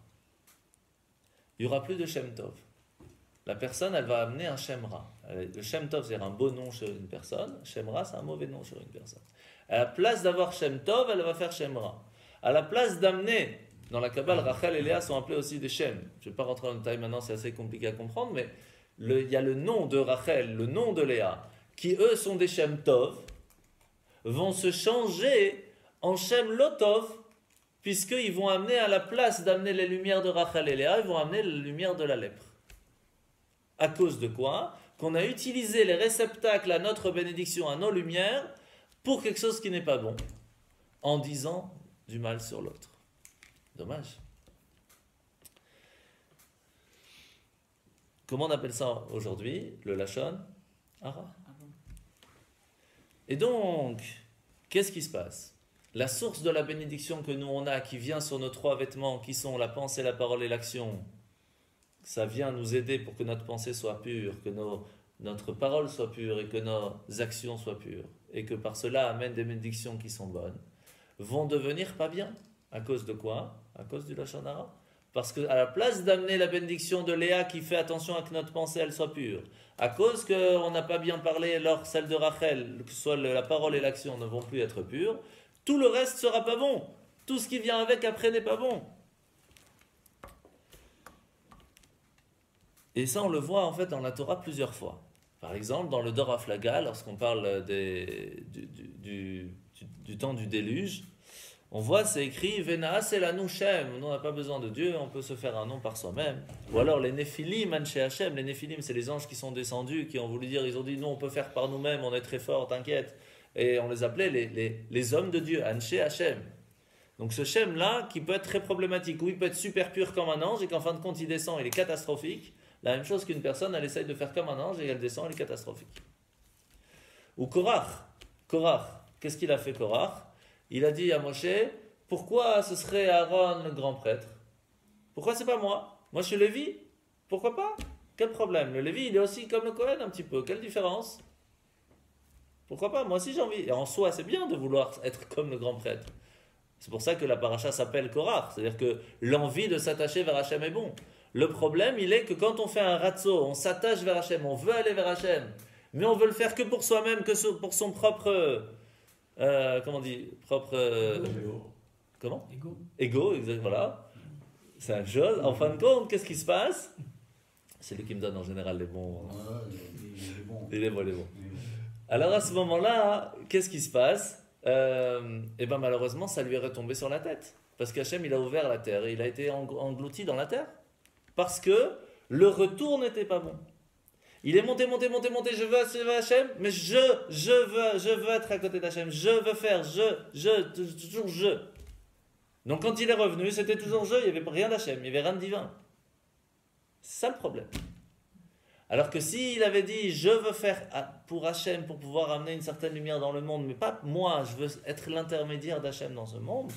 il n'y aura plus de Shem Tov. La personne, elle va amener un Shemra. Le Shem Tov, c'est un beau nom chez une personne. Shemra, c'est un mauvais nom chez une personne. À la place d'avoir Shem Tov, elle va faire Shemra. À la place d'amener, dans la Kabbale, Rachel et Léa sont appelés aussi des Shem. Je ne vais pas rentrer dans le détail maintenant, c'est assez compliqué à comprendre, mais il y a le nom de Rachel, le nom de Léa, qui eux sont des Shem Tov, vont se changer en Shem Lotov, puisqu'ils vont amener à la place d'amener les lumières de Rachel et Léa, ils vont amener les lumières de la lèpre. À cause de quoi? Qu'on a utilisé les réceptacles à notre bénédiction, à nos lumières, pour quelque chose qui n'est pas bon, en disant du mal sur l'autre. Dommage. Comment on appelle ça aujourd'hui? Le Lachon Hara. Et donc, qu'est-ce qui se passe? La source de la bénédiction que nous on a, qui vient sur nos trois vêtements, qui sont la pensée, la parole et l'action, ça vient nous aider pour que notre pensée soit pure, que notre parole soit pure et que nos actions soient pures, et que par cela amène des bénédictions qui sont bonnes, vont devenir pas bien. À cause de quoi? À cause du Lachon Hara. Parce qu'à la place d'amener la bénédiction de Léa qui fait attention à que notre pensée elle soit pure, à cause qu'on n'a pas bien parlé, alors celle de Rachel, que ce soit la parole et l'action ne vont plus être pures, tout le reste sera pas bon. Tout ce qui vient avec après n'est pas bon. Et ça on le voit en fait dans la Torah plusieurs fois. Par exemple dans le Dor Haflaga, lorsqu'on parle du temps du déluge, on voit, c'est écrit Venaas elanu Shem. Nous, on n'a pas besoin de Dieu, on peut se faire un nom par soi-même. Ou alors les Néphilim, Anshe Hashem. Les Néphilim, c'est les anges qui sont descendus, qui ont voulu dire, ils ont dit, nous, on peut faire par nous-mêmes, on est très forts, t'inquiète. Et on les appelait les hommes de Dieu, Anshe Hashem. Donc ce Shem-là, qui peut être très problématique, ou il peut être super pur comme un ange, et qu'en fin de compte, il descend, il est catastrophique. La même chose qu'une personne, elle essaye de faire comme un ange, et elle descend, elle est catastrophique. Ou Korach. Korach, qu'est-ce qu'il a fait Korach? Il a dit à Moshe, pourquoi ce serait Aaron le grand prêtre? Pourquoi c'est pas moi? Moi je suis Lévi. Pourquoi pas? Quel problème? Le Lévi il est aussi comme le Cohen un petit peu. Quelle différence? Pourquoi pas? Moi aussi j'ai envie. Et en soi c'est bien de vouloir être comme le grand prêtre. C'est pour ça que la paracha s'appelle Korach. C'est-à-dire que l'envie de s'attacher vers Hachem est bon. Le problème il est que quand on fait un ratzo, on s'attache vers Hachem, on veut aller vers Hachem, mais on veut le faire que pour soi-même, que pour son propre... comment on dit? Comment? Ego, exactement, voilà. C'est un chose. En fin de compte, qu'est-ce qui se passe? C'est lui qui me donne en général les bons. Il est bon. Alors à ce moment-là, qu'est-ce qui se passe? Et ben malheureusement, ça lui est retombé sur la tête. Parce qu'Hachem, il a ouvert la terre et il a été englouti dans la terre. Parce que le retour n'était pas bon. Il est monté, je veux Hachem, mais je veux être à côté d'Hachem, je veux faire, toujours je. Donc quand il est revenu, c'était toujours je, il n'y avait rien d'Hachem, il n'y avait rien de divin. C'est ça le problème. Alors que s'il avait dit, je veux faire pour Hachem, pour pouvoir amener une certaine lumière dans le monde, mais pas moi, je veux être l'intermédiaire d'Hachem dans ce monde,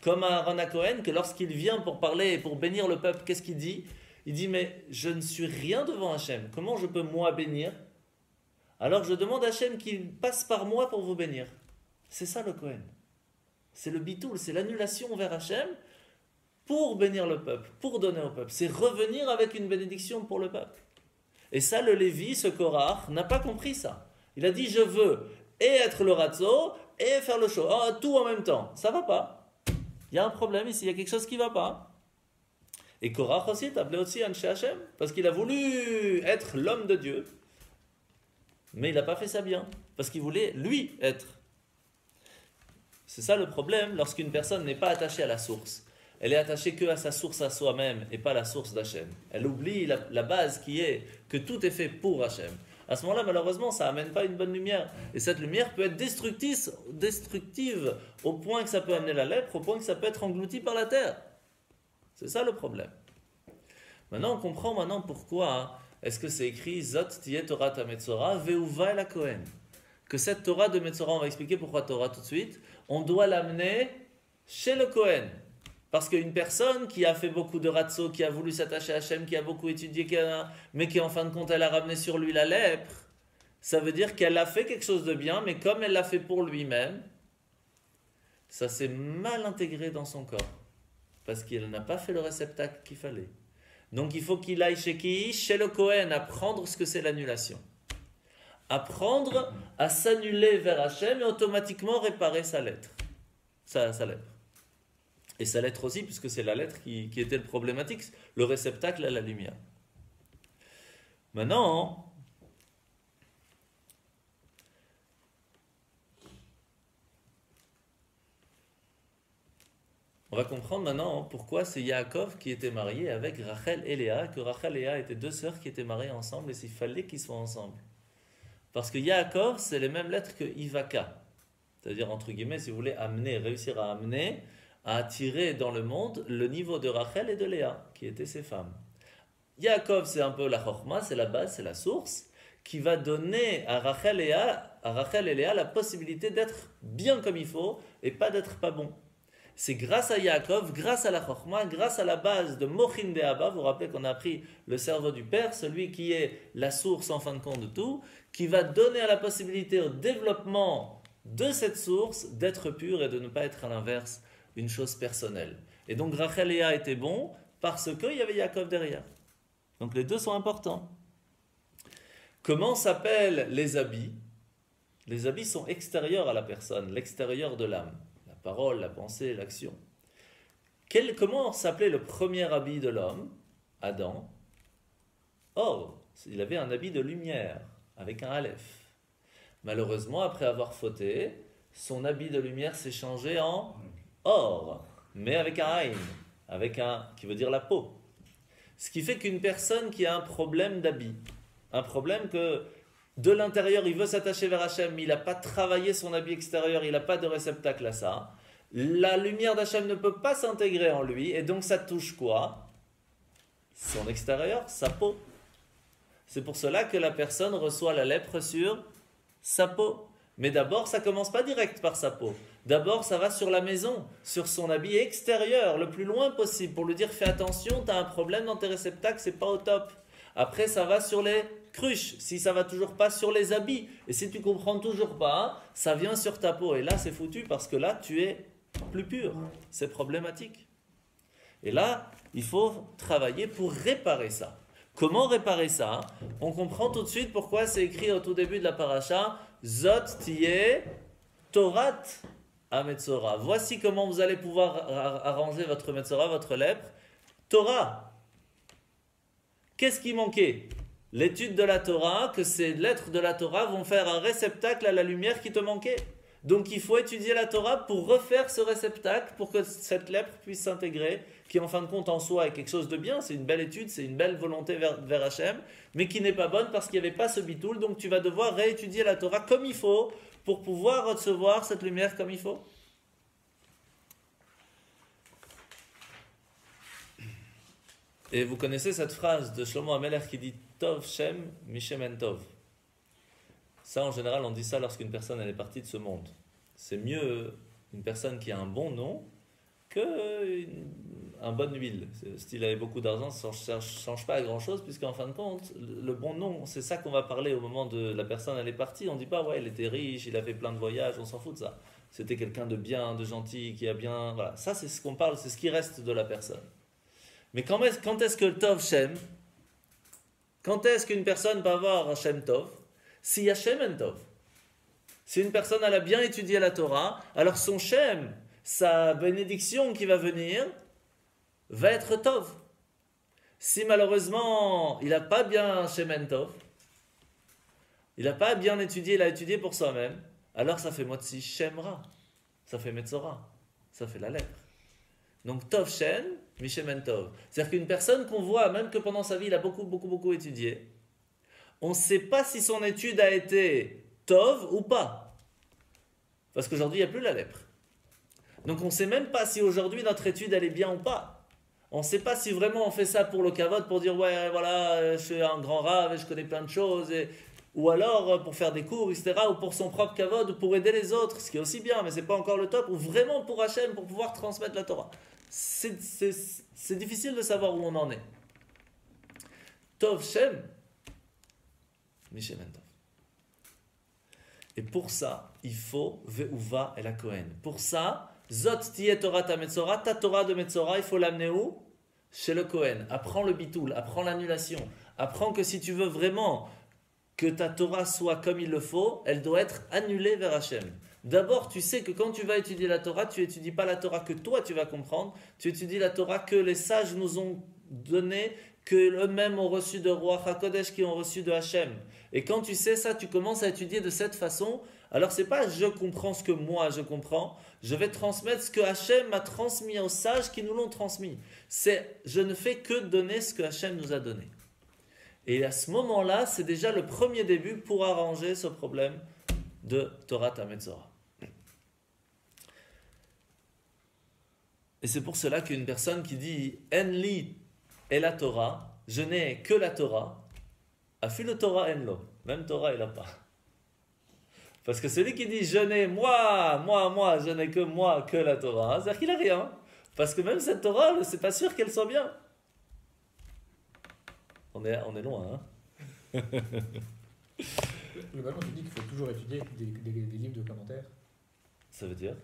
comme Aaron à Cohen, que lorsqu'il vient pour parler et pour bénir le peuple, qu'est-ce qu'il dit? Il dit, mais je ne suis rien devant Hachem. Comment je peux moi bénir? Alors je demande à Hachem qu'il passe par moi pour vous bénir. C'est ça le Kohen. C'est le bitoul, c'est l'annulation vers Hachem pour bénir le peuple, pour donner au peuple. C'est revenir avec une bénédiction pour le peuple. Et ça, le Lévi, ce Korach, n'a pas compris ça. Il a dit, je veux et être le ratzo et faire le show. Oh, tout en même temps. Ça va pas. Il y a un problème ici, il y a quelque chose qui ne va pas. Et Korach aussi est appelé aussi Anshe Hashem, parce qu'il a voulu être l'homme de Dieu, mais il n'a pas fait ça bien, parce qu'il voulait lui être. C'est ça le problème lorsqu'une personne n'est pas attachée à la source. Elle est attachée que à sa source à soi-même et pas à la source d'Hachem. Elle oublie la base qui est que tout est fait pour Hachem. À ce moment-là, malheureusement, ça n'amène pas une bonne lumière. Et cette lumière peut être destructive au point que ça peut amener la lèpre, au point que ça peut être englouti par la terre. C'est ça le problème. Maintenant, on comprend pourquoi est-ce que c'est écrit Zot tiye Torah ta Metzora veuva la Kohen. Que cette Torah de Metzora, on va expliquer pourquoi Torah tout de suite, on doit l'amener chez le Kohen. Parce qu'une personne qui a fait beaucoup de ratzo, qui a voulu s'attacher à Hachem, qui a beaucoup étudié, mais qui en fin de compte elle a ramené sur lui la lèpre, ça veut dire qu'elle a fait quelque chose de bien, mais comme elle l'a fait pour lui-même, ça s'est mal intégré dans son corps. Parce qu'il n'a pas fait le réceptacle qu'il fallait. Donc il faut qu'il aille chez qui? Chez le Kohen, apprendre ce que c'est l'annulation. Apprendre à s'annuler vers Hachem et automatiquement réparer sa lettre. Sa lèpre. Et sa lettre aussi, puisque c'est la lettre qui était le problématique, le réceptacle à la lumière. Maintenant, On va comprendre maintenant pourquoi c'est Yaakov qui était marié avec Rachel et Léa, que Rachel et Léa étaient deux sœurs qui étaient mariées ensemble et s'il fallait qu'ils soient ensemble. Parce que Yaakov, c'est les mêmes lettres que Ivaka. C'est-à-dire, entre guillemets, si vous voulez, réussir à amener, à attirer dans le monde le niveau de Rachel et de Léa, qui étaient ses femmes. Yaakov, c'est un peu la chorma, c'est la base, c'est la source, qui va donner à Rachel et Léa la possibilité d'être bien comme il faut et pas d'être pas bon. C'est grâce à Yaakov, grâce à la chorma, grâce à la base de Mochin de Abba, vous vous rappelez qu'on a pris le cerveau du père, celui qui est la source en fin de compte de tout, qui va donner la possibilité au développement de cette source d'être pur et de ne pas être à l'inverse une chose personnelle. Et donc Rachel et Léa étaient bons parce qu'il y avait Yaakov derrière. Donc les deux sont importants. Comment s'appellent les habits? Les habits sont extérieurs à la personne, l'extérieur de l'âme. La parole, la pensée, l'action. Comment s'appelait le premier habit de l'homme? Adam. Or, il avait un habit de lumière, avec un aleph. Malheureusement, après avoir fauté, son habit de lumière s'est changé en or, mais avec un aïn, qui veut dire la peau. Ce qui fait qu'une personne qui a un problème d'habit, un problème que de l'intérieur il veut s'attacher vers Hachem, mais il n'a pas travaillé son habit extérieur, il n'a pas de réceptacle à ça, la lumière d'Hachem ne peut pas s'intégrer en lui, et donc ça touche quoi? Son extérieur, sa peau. C'est pour cela que la personne reçoit la lèpre sur sa peau. Mais d'abord, ça ne commence pas direct par sa peau. D'abord, ça va sur la maison, sur son habit extérieur, le plus loin possible, pour lui dire fais attention, tu as un problème dans tes réceptacles, c'est pas au top. Après, ça va sur les cruches, si ça va toujours pas sur les habits. Et si tu comprends toujours pas, ça vient sur ta peau. Et là, c'est foutu parce que là, tu es plus pur. C'est problématique. Et là, il faut travailler pour réparer ça. Comment réparer ça? On comprend tout de suite pourquoi c'est écrit au tout début de la paracha Zot tiye Torat ha-Metzora. Voici comment vous allez pouvoir arranger votre Metzora, votre lèpre. Torah. Qu'est-ce qui manquait? L'étude de la Torah, que ces lettres de la Torah vont faire un réceptacle à la lumière qui te manquait. Donc il faut étudier la Torah pour refaire ce réceptacle, pour que cette lèpre puisse s'intégrer, qui en fin de compte en soi est quelque chose de bien, c'est une belle étude, c'est une belle volonté vers Hachem, mais qui n'est pas bonne parce qu'il n'y avait pas ce bitoul, donc tu vas devoir réétudier la Torah comme il faut, pour pouvoir recevoir cette lumière comme il faut. Et vous connaissez cette phrase de Shlomo HaMelech qui dit « Tov Shem Mishem En Tov ». Ça, en général, on dit ça lorsqu'une personne elle est partie de ce monde. C'est mieux une personne qui a un bon nom qu'un bonne huile. S'il avait beaucoup d'argent, ça ne change pas à grand-chose, puisqu'en fin de compte, le bon nom, c'est ça qu'on va parler au moment de la personne elle est partie. On ne dit pas « ouais, il était riche, il a fait plein de voyages », on s'en fout de ça. C'était quelqu'un de bien, de gentil, qui a bien... Voilà. Ça, c'est ce qu'on parle, c'est ce qui reste de la personne. Mais quand est-ce que le Tov Shem, quand est-ce qu'une personne peut avoir un Shem Tov? Si Yashem en Tov. Si une personne elle a bien étudié la Torah, alors son Shem, sa bénédiction qui va venir, va être Tov. Si malheureusement il n'a pas bien Shem en Tov, il n'a pas bien étudié, il a étudié pour soi-même, alors ça fait Motzi Shemra, ça fait Metzora, ça fait la lèpre. Donc Tov Shem, Mishem en Tov. C'est-à-dire qu'une personne qu'on voit, même que pendant sa vie il a beaucoup étudié, on ne sait pas si son étude a été Tov ou pas. Parce qu'aujourd'hui, il n'y a plus la lèpre. Donc on ne sait même pas si aujourd'hui notre étude elle est bien ou pas. On ne sait pas si vraiment on fait ça pour le kavod, pour dire ouais voilà, je suis un grand rave et je connais plein de choses, ou alors pour faire des cours, etc. Ou pour son propre kavod, ou pour aider les autres, ce qui est aussi bien, mais ce n'est pas encore le top, ou vraiment pour Hachem, pour pouvoir transmettre la Torah. C'est difficile de savoir où on en est. Tov Shem, Mishem En Tov. Et pour ça, il faut Ve'uva et la Kohen. Pour ça, Zot tiye Torah ta Metzora, ta Torah de Metzora, il faut l'amener où? Chez le Kohen. Apprends le bitoul, apprends l'annulation. Apprends que si tu veux vraiment que ta Torah soit comme il le faut, elle doit être annulée vers Hachem. D'abord, tu sais que quand tu vas étudier la Torah, tu n'étudies pas la Torah que toi tu vas comprendre, tu étudies la Torah que les sages nous ont donnée, que eux-mêmes ont reçu de Ruach HaKodesh, qui ont reçu de Hachem. Et quand tu sais ça, tu commences à étudier de cette façon, alors c'est pas je comprends ce que moi je comprends, je vais transmettre ce que Hachem m'a transmis aux sages qui nous l'ont transmis. C'est je ne fais que donner ce que Hachem nous a donné. Et à ce moment-là, c'est déjà le premier début pour arranger ce problème de Torah Metzora. Et c'est pour cela qu'une personne qui dit Enli et la Torah, je n'ai que la Torah, affi le Torah enlo, même Torah il n'a pas. Parce que celui qui dit je n'ai moi, je n'ai que moi, que la Torah, c'est-à-dire qu'il n'a rien. Parce que même cette Torah, c'est pas sûr qu'elle soit bien. On est loin, hein. Globalement, tu dis qu'il faut toujours étudier des livres de commentaires. Ça veut dire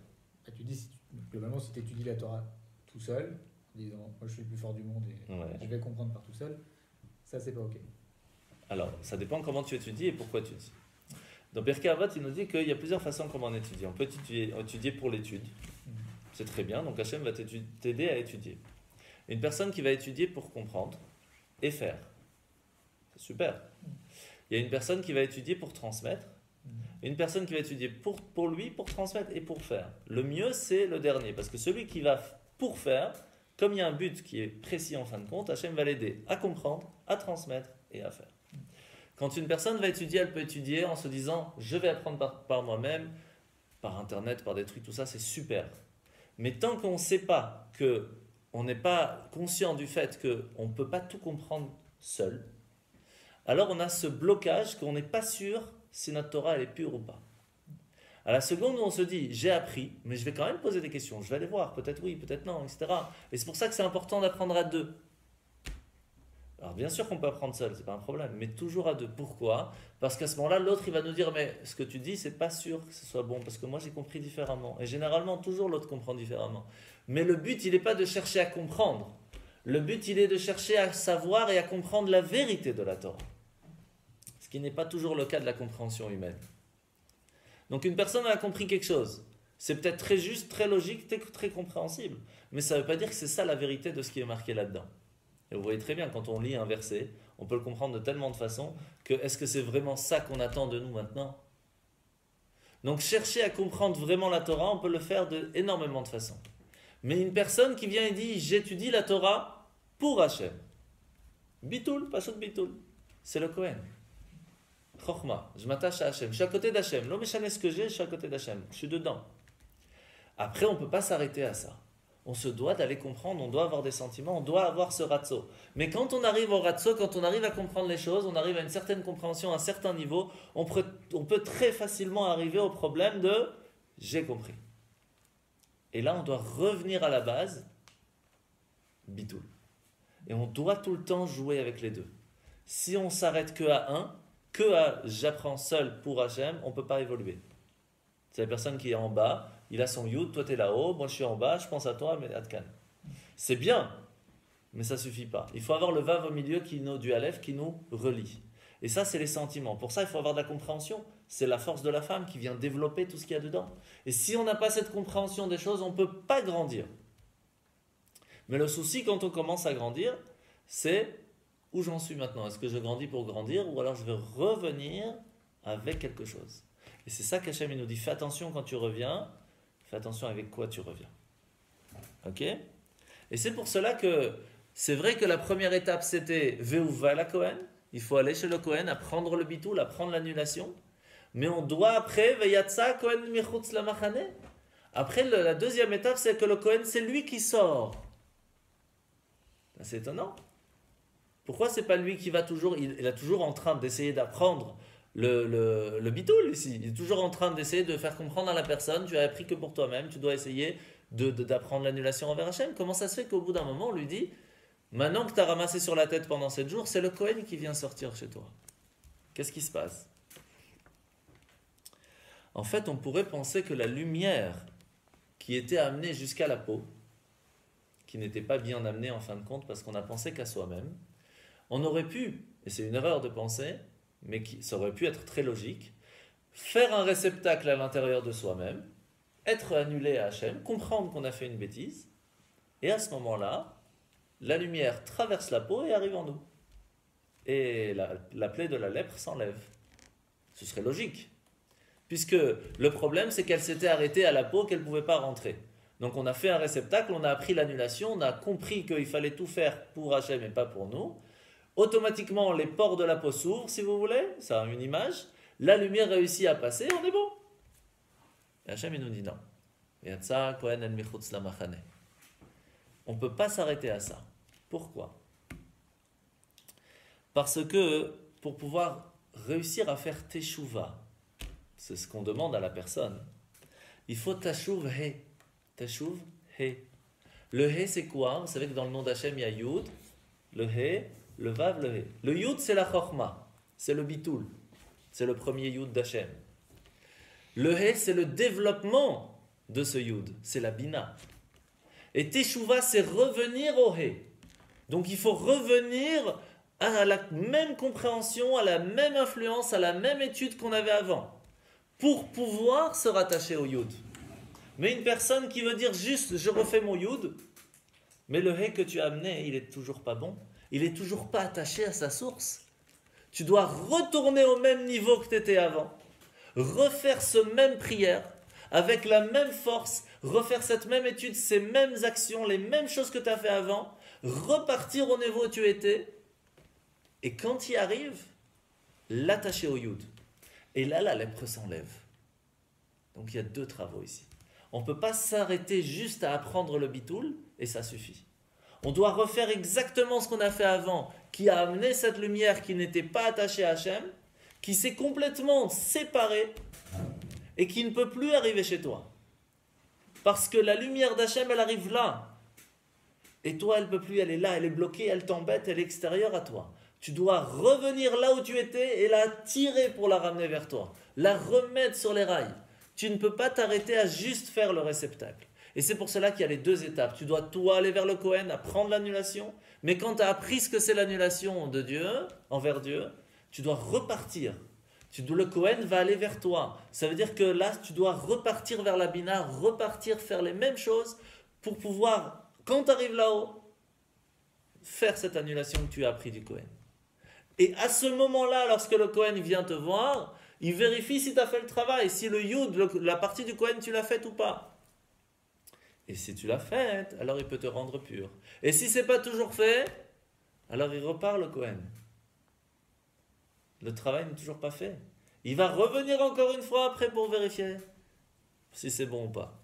Tu dis, globalement, si tu étudies la Torah tout seul, en disant moi je suis le plus fort du monde et je vais comprendre par tout seul, ça c'est pas ok. Alors, ça dépend comment tu étudies et pourquoi tu étudies. Dans Pirkei Avot, il nous dit qu'il y a plusieurs façons comment on étudie. On peut étudier pour l'étude. C'est très bien, donc Hachem va t'aider à étudier. Une personne qui va étudier pour comprendre et faire. C'est super. Il y a une personne qui va étudier pour transmettre. Une personne qui va étudier pour lui, pour transmettre et pour faire. Le mieux, c'est le dernier. Parce que celui qui va pour faire, comme il y a un but qui est précis en fin de compte, Hachem va l'aider à comprendre, à transmettre et à faire. Quand une personne va étudier, elle peut étudier en se disant « je vais apprendre par moi-même, par Internet, par des trucs, tout ça, c'est super ». Mais tant qu'on ne sait pas, qu'on n'est pas conscient du fait qu'on ne peut pas tout comprendre seul, alors on a ce blocage qu'on n'est pas sûr si notre Torah elle est pure ou pas. À la seconde où on se dit j'ai appris, mais je vais quand même poser des questions, je vais aller voir, peut-être oui, peut-être non, etc. Et c'est pour ça que c'est important d'apprendre à deux. Alors bien sûr qu'on peut apprendre seul, c'est pas un problème, mais toujours à deux. Pourquoi ? Parce qu'à ce moment-là, l'autre il va nous dire mais ce que tu dis c'est pas sûr que ce soit bon, parce que moi j'ai compris différemment. Et généralement toujours l'autre comprend différemment. Mais le but il n'est pas de chercher à comprendre. Le but il est de chercher à savoir et à comprendre la vérité de la Torah. Ce qui n'est pas toujours le cas de la compréhension humaine. Donc une personne a compris quelque chose. C'est peut-être très juste, très logique, très compréhensible. Mais ça ne veut pas dire que c'est ça la vérité de ce qui est marqué là-dedans. Et vous voyez très bien, quand on lit un verset, on peut le comprendre de tellement de façons que est-ce que c'est vraiment ça qu'on attend de nous maintenant ? Donc chercher à comprendre vraiment la Torah, on peut le faire de énormément de façons. Mais une personne qui vient et dit « j'étudie la Torah pour Hachem ». Bitoul, pas de bitoul. C'est le Kohen. Chokhma, je m'attache à Hachem. Je suis à côté d'Hachem. L'homme échange ce que j'ai, je suis à côté d'Hachem. Je suis dedans. Après, on ne peut pas s'arrêter à ça. On se doit d'aller comprendre, on doit avoir des sentiments, on doit avoir ce ratso. Mais quand on arrive au ratso, quand on arrive à comprendre les choses, on arrive à une certaine compréhension, à un certain niveau, on peut très facilement arriver au problème de « j'ai compris ». Et là, on doit revenir à la base, bitoul. Et on doit tout le temps jouer avec les deux. Si on s'arrête que à un, que à j'apprends seul pour Hachem, on ne peut pas évoluer. C'est la personne qui est en bas, il a son yud, toi tu es là-haut, moi je suis en bas, je pense à toi, mais Adkan. C'est bien, mais ça ne suffit pas. Il faut avoir le vav au milieu du aleph qui nous relie. Et ça, c'est les sentiments. Pour ça, il faut avoir de la compréhension. C'est la force de la femme qui vient développer tout ce qu'il y a dedans. Et si on n'a pas cette compréhension des choses, on ne peut pas grandir. Mais le souci, quand on commence à grandir, c'est où j'en suis maintenant. Est-ce que je grandis pour grandir ou alors je vais revenir avec quelque chose? Et c'est ça qu'Hachem nous dit. Fais attention quand tu reviens. Fais attention avec quoi tu reviens. Ok? Et c'est pour cela que c'est vrai que la première étape c'était Veuva la Kohen. Il faut aller chez le Kohen, apprendre le bitoul, apprendre l'annulation. Mais on doit après Veyatsa Kohen Michutz la Machane. Après la deuxième étape c'est que le Kohen c'est lui qui sort. C'est étonnant. Pourquoi c'est pas lui qui va toujours, il est toujours en train d'essayer d'apprendre le bitoul ici. Il est toujours en train d'essayer de faire comprendre à la personne, tu as appris que pour toi-même, tu dois essayer d'apprendre l'annulation envers Hachem. Comment ça se fait qu'au bout d'un moment, on lui dit, maintenant que tu as ramassé sur la tête pendant 7 jours, c'est le Kohen qui vient sortir chez toi. Qu'est-ce qui se passe? En fait, on pourrait penser que la lumière qui était amenée jusqu'à la peau, qui n'était pas bien amenée en fin de compte parce qu'on a pensé qu'à soi-même, on aurait pu, et c'est une erreur de penser, mais ça aurait pu être très logique, faire un réceptacle à l'intérieur de soi-même, être annulé à Hachem, comprendre qu'on a fait une bêtise, et à ce moment-là, la lumière traverse la peau et arrive en nous. Et la plaie de la lèpre s'enlève. Ce serait logique. Puisque le problème, c'est qu'elle s'était arrêtée à la peau, qu'elle ne pouvait pas rentrer. Donc on a fait un réceptacle, on a appris l'annulation, on a compris qu'il fallait tout faire pour Hachem et pas pour nous. Automatiquement, les pores de la peau s'ouvrent, si vous voulez, ça a une image. La lumière réussit à passer, on est bon. Et Hachem, il nous dit non. On ne peut pas s'arrêter à ça. Pourquoi? Parce que pour pouvoir réussir à faire teshuva, c'est ce qu'on demande à la personne, il faut tashuv he. Tashuv he. Le he, c'est quoi? Vous savez que dans le nom d'Hachem, il y a Yud, le he, le vav, le he. Le Yud, c'est la chorma, c'est le bitoul, c'est le premier Yud d'Hachem. Le he, c'est le développement de ce Yud, c'est la bina. Et teshuva, c'est revenir au he. Donc il faut revenir à la même compréhension, à la même influence, à la même étude qu'on avait avant, pour pouvoir se rattacher au Yud. Mais une personne qui veut dire juste je refais mon Yud, mais le He que tu as amené, il est toujours pas bon, il est toujours pas attaché à sa source. Tu dois retourner au même niveau que tu étais avant, refaire ce même prière, avec la même force, refaire cette même étude, ces mêmes actions, les mêmes choses que tu as fait avant, repartir au niveau où tu étais, et quand tu y arrives, l'attacher au Yud. Et là, la lèpre s'enlève. Donc il y a deux travaux ici. On ne peut pas s'arrêter juste à apprendre le bitoul, et ça suffit. On doit refaire exactement ce qu'on a fait avant, qui a amené cette lumière qui n'était pas attachée à Hachem, qui s'est complètement séparée, et qui ne peut plus arriver chez toi. Parce que la lumière d'Hachem, elle arrive là. Et toi, elle ne peut plus, elle est là, elle est bloquée, elle t'embête, elle est extérieure à toi. Tu dois revenir là où tu étais et la tirer pour la ramener vers toi. La remettre sur les rails. Tu ne peux pas t'arrêter à juste faire le réceptacle. Et c'est pour cela qu'il y a les deux étapes. Tu dois toi aller vers le Kohen, apprendre l'annulation. Mais quand tu as appris ce que c'est l'annulation de Dieu, envers Dieu, tu dois repartir. Le Kohen va aller vers toi. Ça veut dire que là, tu dois repartir vers la Bina, repartir faire les mêmes choses pour pouvoir, quand tu arrives là-haut, faire cette annulation que tu as appris du Kohen. Et à ce moment-là, lorsque le Kohen vient te voir, il vérifie si tu as fait le travail, si le Yud, la partie du Kohen, tu l'as faite ou pas. Et si tu l'as faite, alors il peut te rendre pur. Et si ce n'est pas toujours fait, alors il repart le Kohen. Le travail n'est toujours pas fait. Il va revenir encore une fois après pour vérifier si c'est bon ou pas.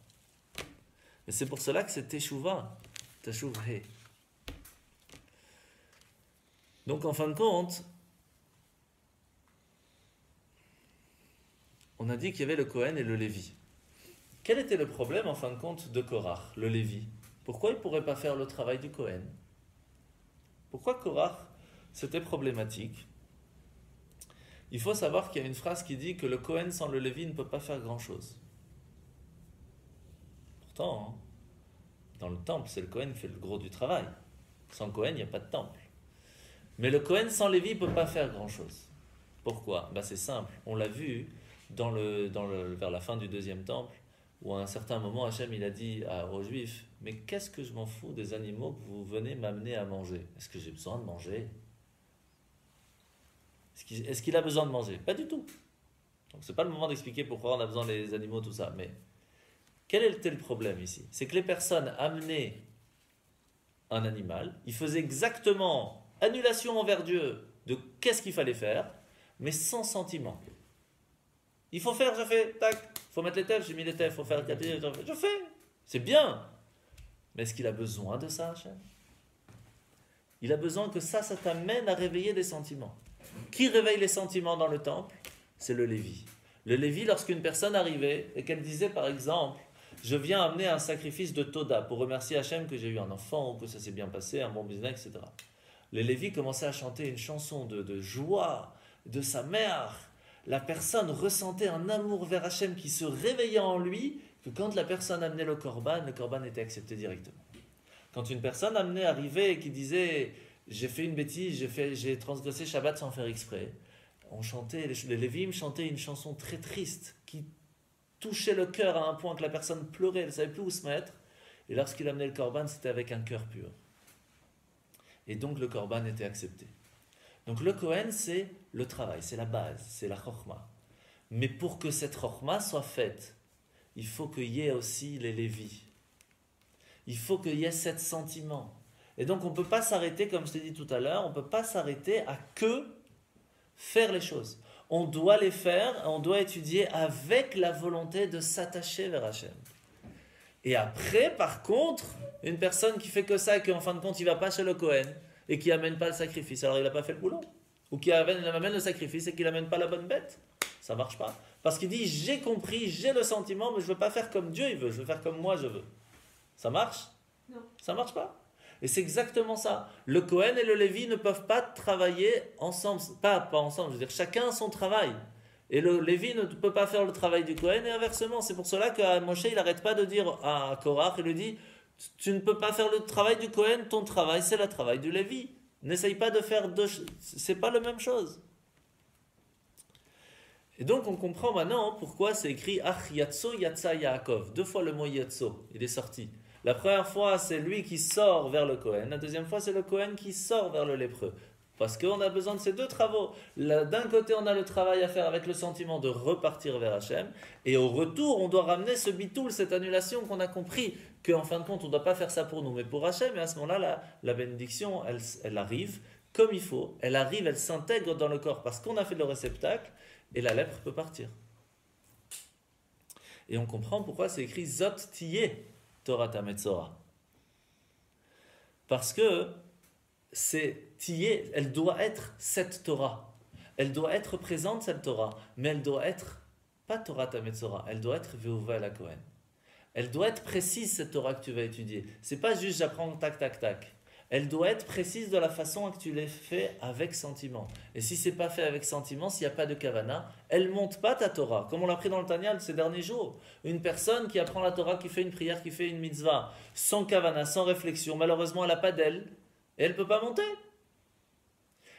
Mais c'est pour cela que c'est Teshuva. Teshuv He. Donc en fin de compte, on a dit qu'il y avait le Kohen et le Lévi. Quel était le problème en fin de compte de Korach, le Lévi? Pourquoi il ne pourrait pas faire le travail du Kohen? Pourquoi Korach, c'était problématique? Il faut savoir qu'il y a une phrase qui dit que le Kohen sans le Lévi ne peut pas faire grand-chose. Pourtant, dans le temple, c'est le Kohen qui fait le gros du travail. Sans Kohen, il n'y a pas de temple. Mais le Kohen sans Lévi ne peut pas faire grand-chose. Pourquoi? C'est simple. On l'a vu vers la fin du deuxième temple, où à un certain moment, Hachem il a dit aux Juifs, « Mais qu'est-ce que je m'en fous des animaux que vous venez m'amener à manger? Est-ce que j'ai besoin de manger? Est-ce qu'il a besoin de manger? Pas du tout. » Donc ce n'est pas le moment d'expliquer pourquoi on a besoin des animaux, tout ça. Mais quel était le problème ici? C'est que les personnes amenaient un animal, ils faisaient exactement annulation envers Dieu de qu'est-ce qu'il fallait faire, mais sans sentiment. Il faut faire, je fais, tac, il faut mettre les tefs, j'ai mis les tefs, il faut faire le capier, je fais, c'est bien. Mais est-ce qu'il a besoin de ça, Hachem? Il a besoin que ça t'amène à réveiller des sentiments. Qui réveille les sentiments dans le temple? C'est le Lévi. Le Lévi, lorsqu'une personne arrivait et qu'elle disait par exemple, je viens amener un sacrifice de Toda pour remercier Hachem que j'ai eu un enfant, ou que ça s'est bien passé, un bon business, etc. Le Lévi commençait à chanter une chanson de joie de sa mère. La personne ressentait un amour vers Hachem qui se réveillait en lui, que quand la personne amenait le korban était accepté directement. Quand une personne arrivait et qui disait j'ai fait une bêtise, j'ai transgressé Shabbat sans faire exprès, les Lévim chantaient une chanson très triste qui touchait le cœur à un point que la personne pleurait, elle ne savait plus où se mettre. Et lorsqu'il amenait le korban, c'était avec un cœur pur. Et donc le korban était accepté. Donc le Kohen, c'est le travail, c'est la base, c'est la chokhma. Mais pour que cette chorma soit faite, il faut qu'il y ait aussi les Lévis. Il faut qu'il y ait 7 sentiments. Et donc on ne peut pas s'arrêter, comme je t'ai dit tout à l'heure, on ne peut pas s'arrêter à que faire les choses. On doit les faire, on doit étudier avec la volonté de s'attacher vers Hachem. Et après, par contre, une personne qui fait que ça et qu'en fin de compte, il ne va pas chez le Kohen et qui n'amène pas le sacrifice, alors il n'a pas fait le boulot. Ou qui amène le sacrifice et qui n'amène pas la bonne bête, ça ne marche pas. Parce qu'il dit, j'ai compris, j'ai le sentiment, mais je ne veux pas faire comme Dieu il veut, je veux faire comme moi je veux. Ça marche? Non. Ça ne marche pas. Et c'est exactement ça. Le Kohen et le Lévi ne peuvent pas travailler ensemble. Pas ensemble, je veux dire, chacun son travail. Et le Lévi ne peut pas faire le travail du Kohen et inversement. C'est pour cela que Moshe, il n'arrête pas de dire à Korach, il lui dit, tu ne peux pas faire le travail du Kohen, ton travail c'est le travail du Lévi. N'essaye pas de faire deux... C'est pas la même chose. Et donc on comprend maintenant pourquoi c'est écrit Ach Yatso Yatsa Yaakov. 2 fois le mot Yatso, il est sorti. La première fois, c'est lui qui sort vers le Kohen. La deuxième fois, c'est le Kohen qui sort vers le lépreux. Parce qu'on a besoin de ces 2 travaux. D'un côté, on a le travail à faire avec le sentiment de repartir vers Hachem. Et au retour, on doit ramener ce bitoul, cette annulation qu'on a compris. Qu'en fin de compte, on ne doit pas faire ça pour nous, mais pour Hachem. Et à ce moment-là, la bénédiction, elle arrive comme il faut. Elle arrive, elle s'intègre dans le corps parce qu'on a fait le réceptacle. Et la lèpre peut partir. Et on comprend pourquoi c'est écrit Zot Tiyeh Torah Metzora. Parce que c'est Tiyeh, elle doit être cette Torah. Elle doit être présente, cette Torah. Mais elle doit être, pas Torah Metzora, elle doit être Veuva la Kohen. Elle doit être précise, cette Torah que tu vas étudier. C'est pas juste j'apprends tac, tac, tac. Elle doit être précise de la façon que tu l'as fait avec sentiment. Et si c'est pas fait avec sentiment, s'il n'y a pas de kavana, elle monte pas ta Torah. Comme on l'a pris dans le Tanya ces derniers jours. Une personne qui apprend la Torah, qui fait une prière, qui fait une mitzvah, sans kavana, sans réflexion, malheureusement elle n'a pas d'aile, et elle ne peut pas monter.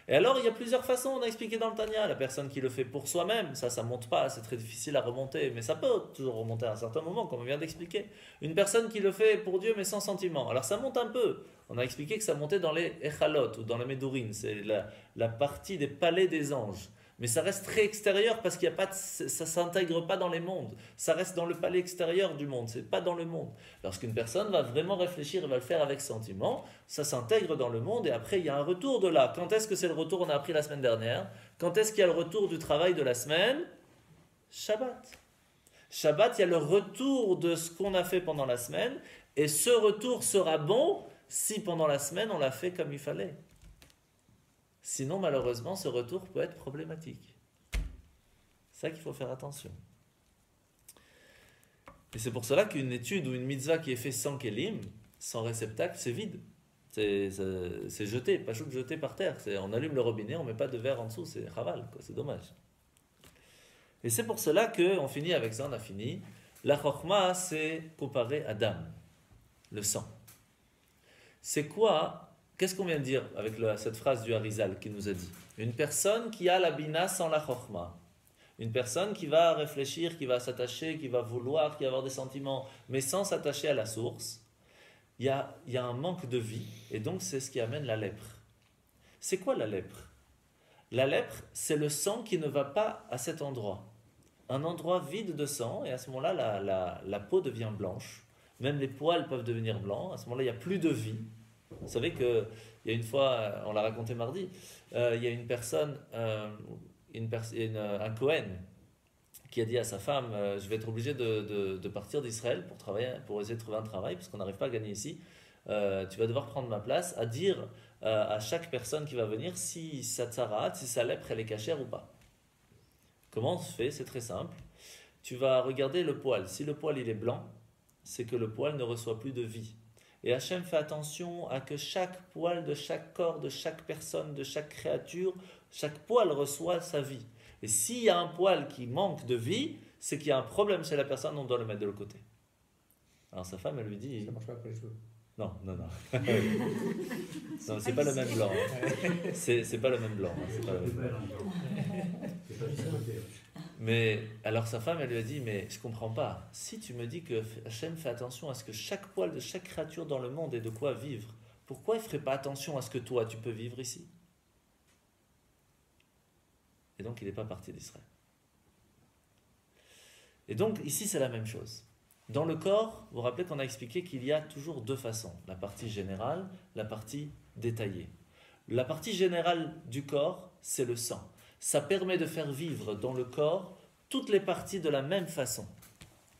Et alors il y a plusieurs façons, on a expliqué dans le Tanya. La personne qui le fait pour soi-même, ça ne monte pas, c'est très difficile à remonter, mais ça peut toujours remonter à un certain moment, comme on vient d'expliquer. Une personne qui le fait pour Dieu mais sans sentiment, alors ça monte un peu. On a expliqué que ça montait dans les Echalot ou dans les Médourines, c'est la partie des palais des anges. Mais ça reste très extérieur parce qu'il y a pas ça ne s'intègre pas dans les mondes. Ça reste dans le palais extérieur du monde, c'est pas dans le monde. Lorsqu'une personne va vraiment réfléchir et va le faire avec sentiment, ça s'intègre dans le monde et après il y a un retour de là. Quand est-ce que c'est le retour? On a appris la semaine dernière. Quand est-ce qu'il y a le retour du travail de la semaine? Shabbat. Shabbat, il y a le retour de ce qu'on a fait pendant la semaine et ce retour sera bon si pendant la semaine on l'a fait comme il fallait. Sinon, malheureusement, ce retour peut être problématique. C'est ça qu'il faut faire attention. Et c'est pour cela qu'une étude ou une mitzvah qui est faite sans kelim, sans réceptacle, c'est vide. C'est jeté, pas jeté par terre. On allume le robinet, on ne met pas de verre en dessous, c'est chaval, c'est dommage. Et c'est pour cela qu'on finit avec ça, on a fini. La chokhma, c'est comparé à dam, le sang. C'est quoi? Qu'est-ce qu'on vient de dire avec cette phrase du Harizal qui nous a dit? Une personne qui a la bina sans la chokhma. Une personne qui va réfléchir, qui va s'attacher, qui va vouloir, qui va avoir des sentiments, mais sans s'attacher à la source. Il y a un manque de vie, et donc c'est ce qui amène la lèpre. C'est quoi la lèpre? La lèpre, c'est le sang qui ne va pas à cet endroit. Un endroit vide de sang, et à ce moment-là, la peau devient blanche. Même les poils peuvent devenir blancs. À ce moment-là, il n'y a plus de vie. Vous savez qu'il y a une fois, on l'a raconté mardi, il y a une personne, un Kohen, qui a dit à sa femme, je vais être obligé de partir d'Israël pour travailler, pour essayer de trouver un travail, parce qu'on n'arrive pas à gagner ici. Tu vas devoir prendre ma place, à dire à chaque personne qui va venir si sa tsarat, si sa lèpre, elle est cachère ou pas. Comment on se fait? C'est très simple. Tu vas regarder le poil. Si le poil il est blanc, c'est que le poil ne reçoit plus de vie. Et Hachem fait attention à que chaque poil de chaque corps, de chaque personne, de chaque créature, chaque poil reçoit sa vie. Et s'il y a un poil qui manque de vie, c'est qu'il y a un problème chez la personne, on doit le mettre de l'autre côté. Alors sa femme, elle lui dit... Ça marche pas pour les cheveux. Non. Non, c'est pas le même blanc. Hein. C'est pas le même blanc. Hein. C'est pas le même blanc. Mais alors sa femme, elle lui a dit, mais je comprends pas. Si tu me dis que Hachem fait attention à ce que chaque poil de chaque créature dans le monde ait de quoi vivre, pourquoi il ferait pas attention à ce que toi, tu peux vivre ici? Et donc, il n'est pas parti d'Israël. Et donc, ici, c'est la même chose. Dans le corps, vous vous rappelez qu'on a expliqué qu'il y a toujours deux façons. La partie générale, la partie détaillée. La partie générale du corps, c'est le sang. Ça permet de faire vivre dans le corps toutes les parties de la même façon.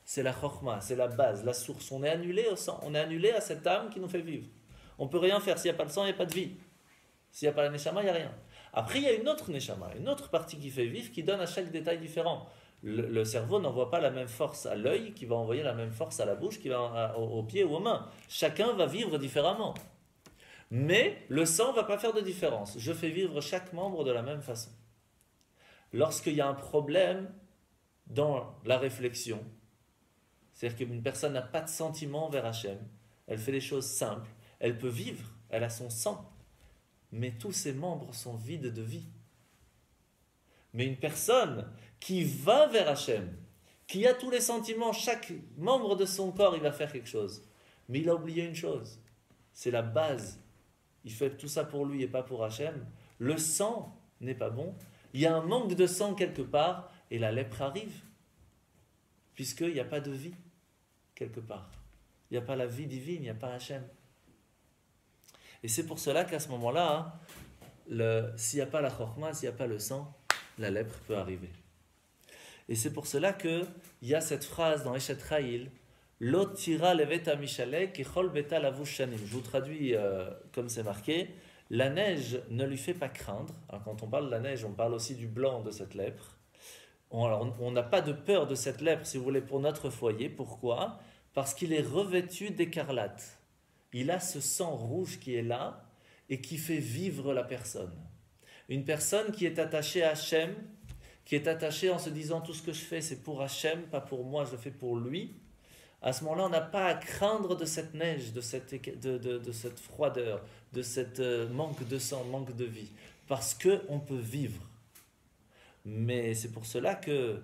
C'est la chokhma, c'est la base, la source. On est annulé au sang, on est annulé à cette âme qui nous fait vivre. On ne peut rien faire. S'il n'y a pas le sang, il n'y a pas de vie. S'il n'y a pas la neshama, il n'y a rien. Après, il y a une autre neshama, une autre partie qui fait vivre, qui donne à chaque détail différent. Le cerveau n'envoie pas la même force à l'œil qui va envoyer la même force à la bouche, qui va aux pieds ou aux mains. Chacun va vivre différemment. Mais le sang ne va pas faire de différence. Je fais vivre chaque membre de la même façon. Lorsqu'il y a un problème dans la réflexion, c'est-à-dire qu'une personne n'a pas de sentiment vers Hachem, elle fait des choses simples, elle peut vivre, elle a son sang, mais tous ses membres sont vides de vie. Mais une personne qui va vers Hachem, qui a tous les sentiments, chaque membre de son corps, il va faire quelque chose. Mais il a oublié une chose, c'est la base. Il fait tout ça pour lui et pas pour Hachem. Le sang n'est pas bon. Il y a un manque de sang quelque part et la lèpre arrive. Puisqu'il n'y a pas de vie quelque part. Il n'y a pas la vie divine, il n'y a pas Hachem. Et c'est pour cela qu'à ce moment-là, s'il n'y a pas la chokhma, s'il n'y a pas le sang, la lèpre peut arriver. Et c'est pour cela qu'il y a cette phrase dans Eshet Chayil, Lo tira leveta mishalek kichol beta lavush shanim. Je vous traduis comme c'est marqué. La neige ne lui fait pas craindre. Alors, quand on parle de la neige, on parle aussi du blanc de cette lèpre. On n'a pas de peur de cette lèpre, si vous voulez, pour notre foyer. Pourquoi ? Parce qu'il est revêtu d'écarlate. Il a ce sang rouge qui est là et qui fait vivre la personne. Une personne qui est attachée à Hachem, qui est attachée en se disant tout ce que je fais c'est pour Hachem, pas pour moi, je le fais pour lui. À ce moment-là, on n'a pas à craindre de cette neige, de cette froideur, de cette manque de sang, manque de vie, parce qu'on peut vivre. Mais c'est pour cela que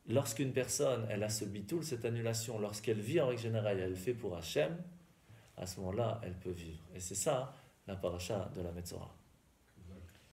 lorsqu'une personne, elle a ce bitoul, cette annulation, lorsqu'elle vit en règle générale, elle fait pour Hachem, à ce moment-là, elle peut vivre. Et c'est ça la paracha de la Metzora.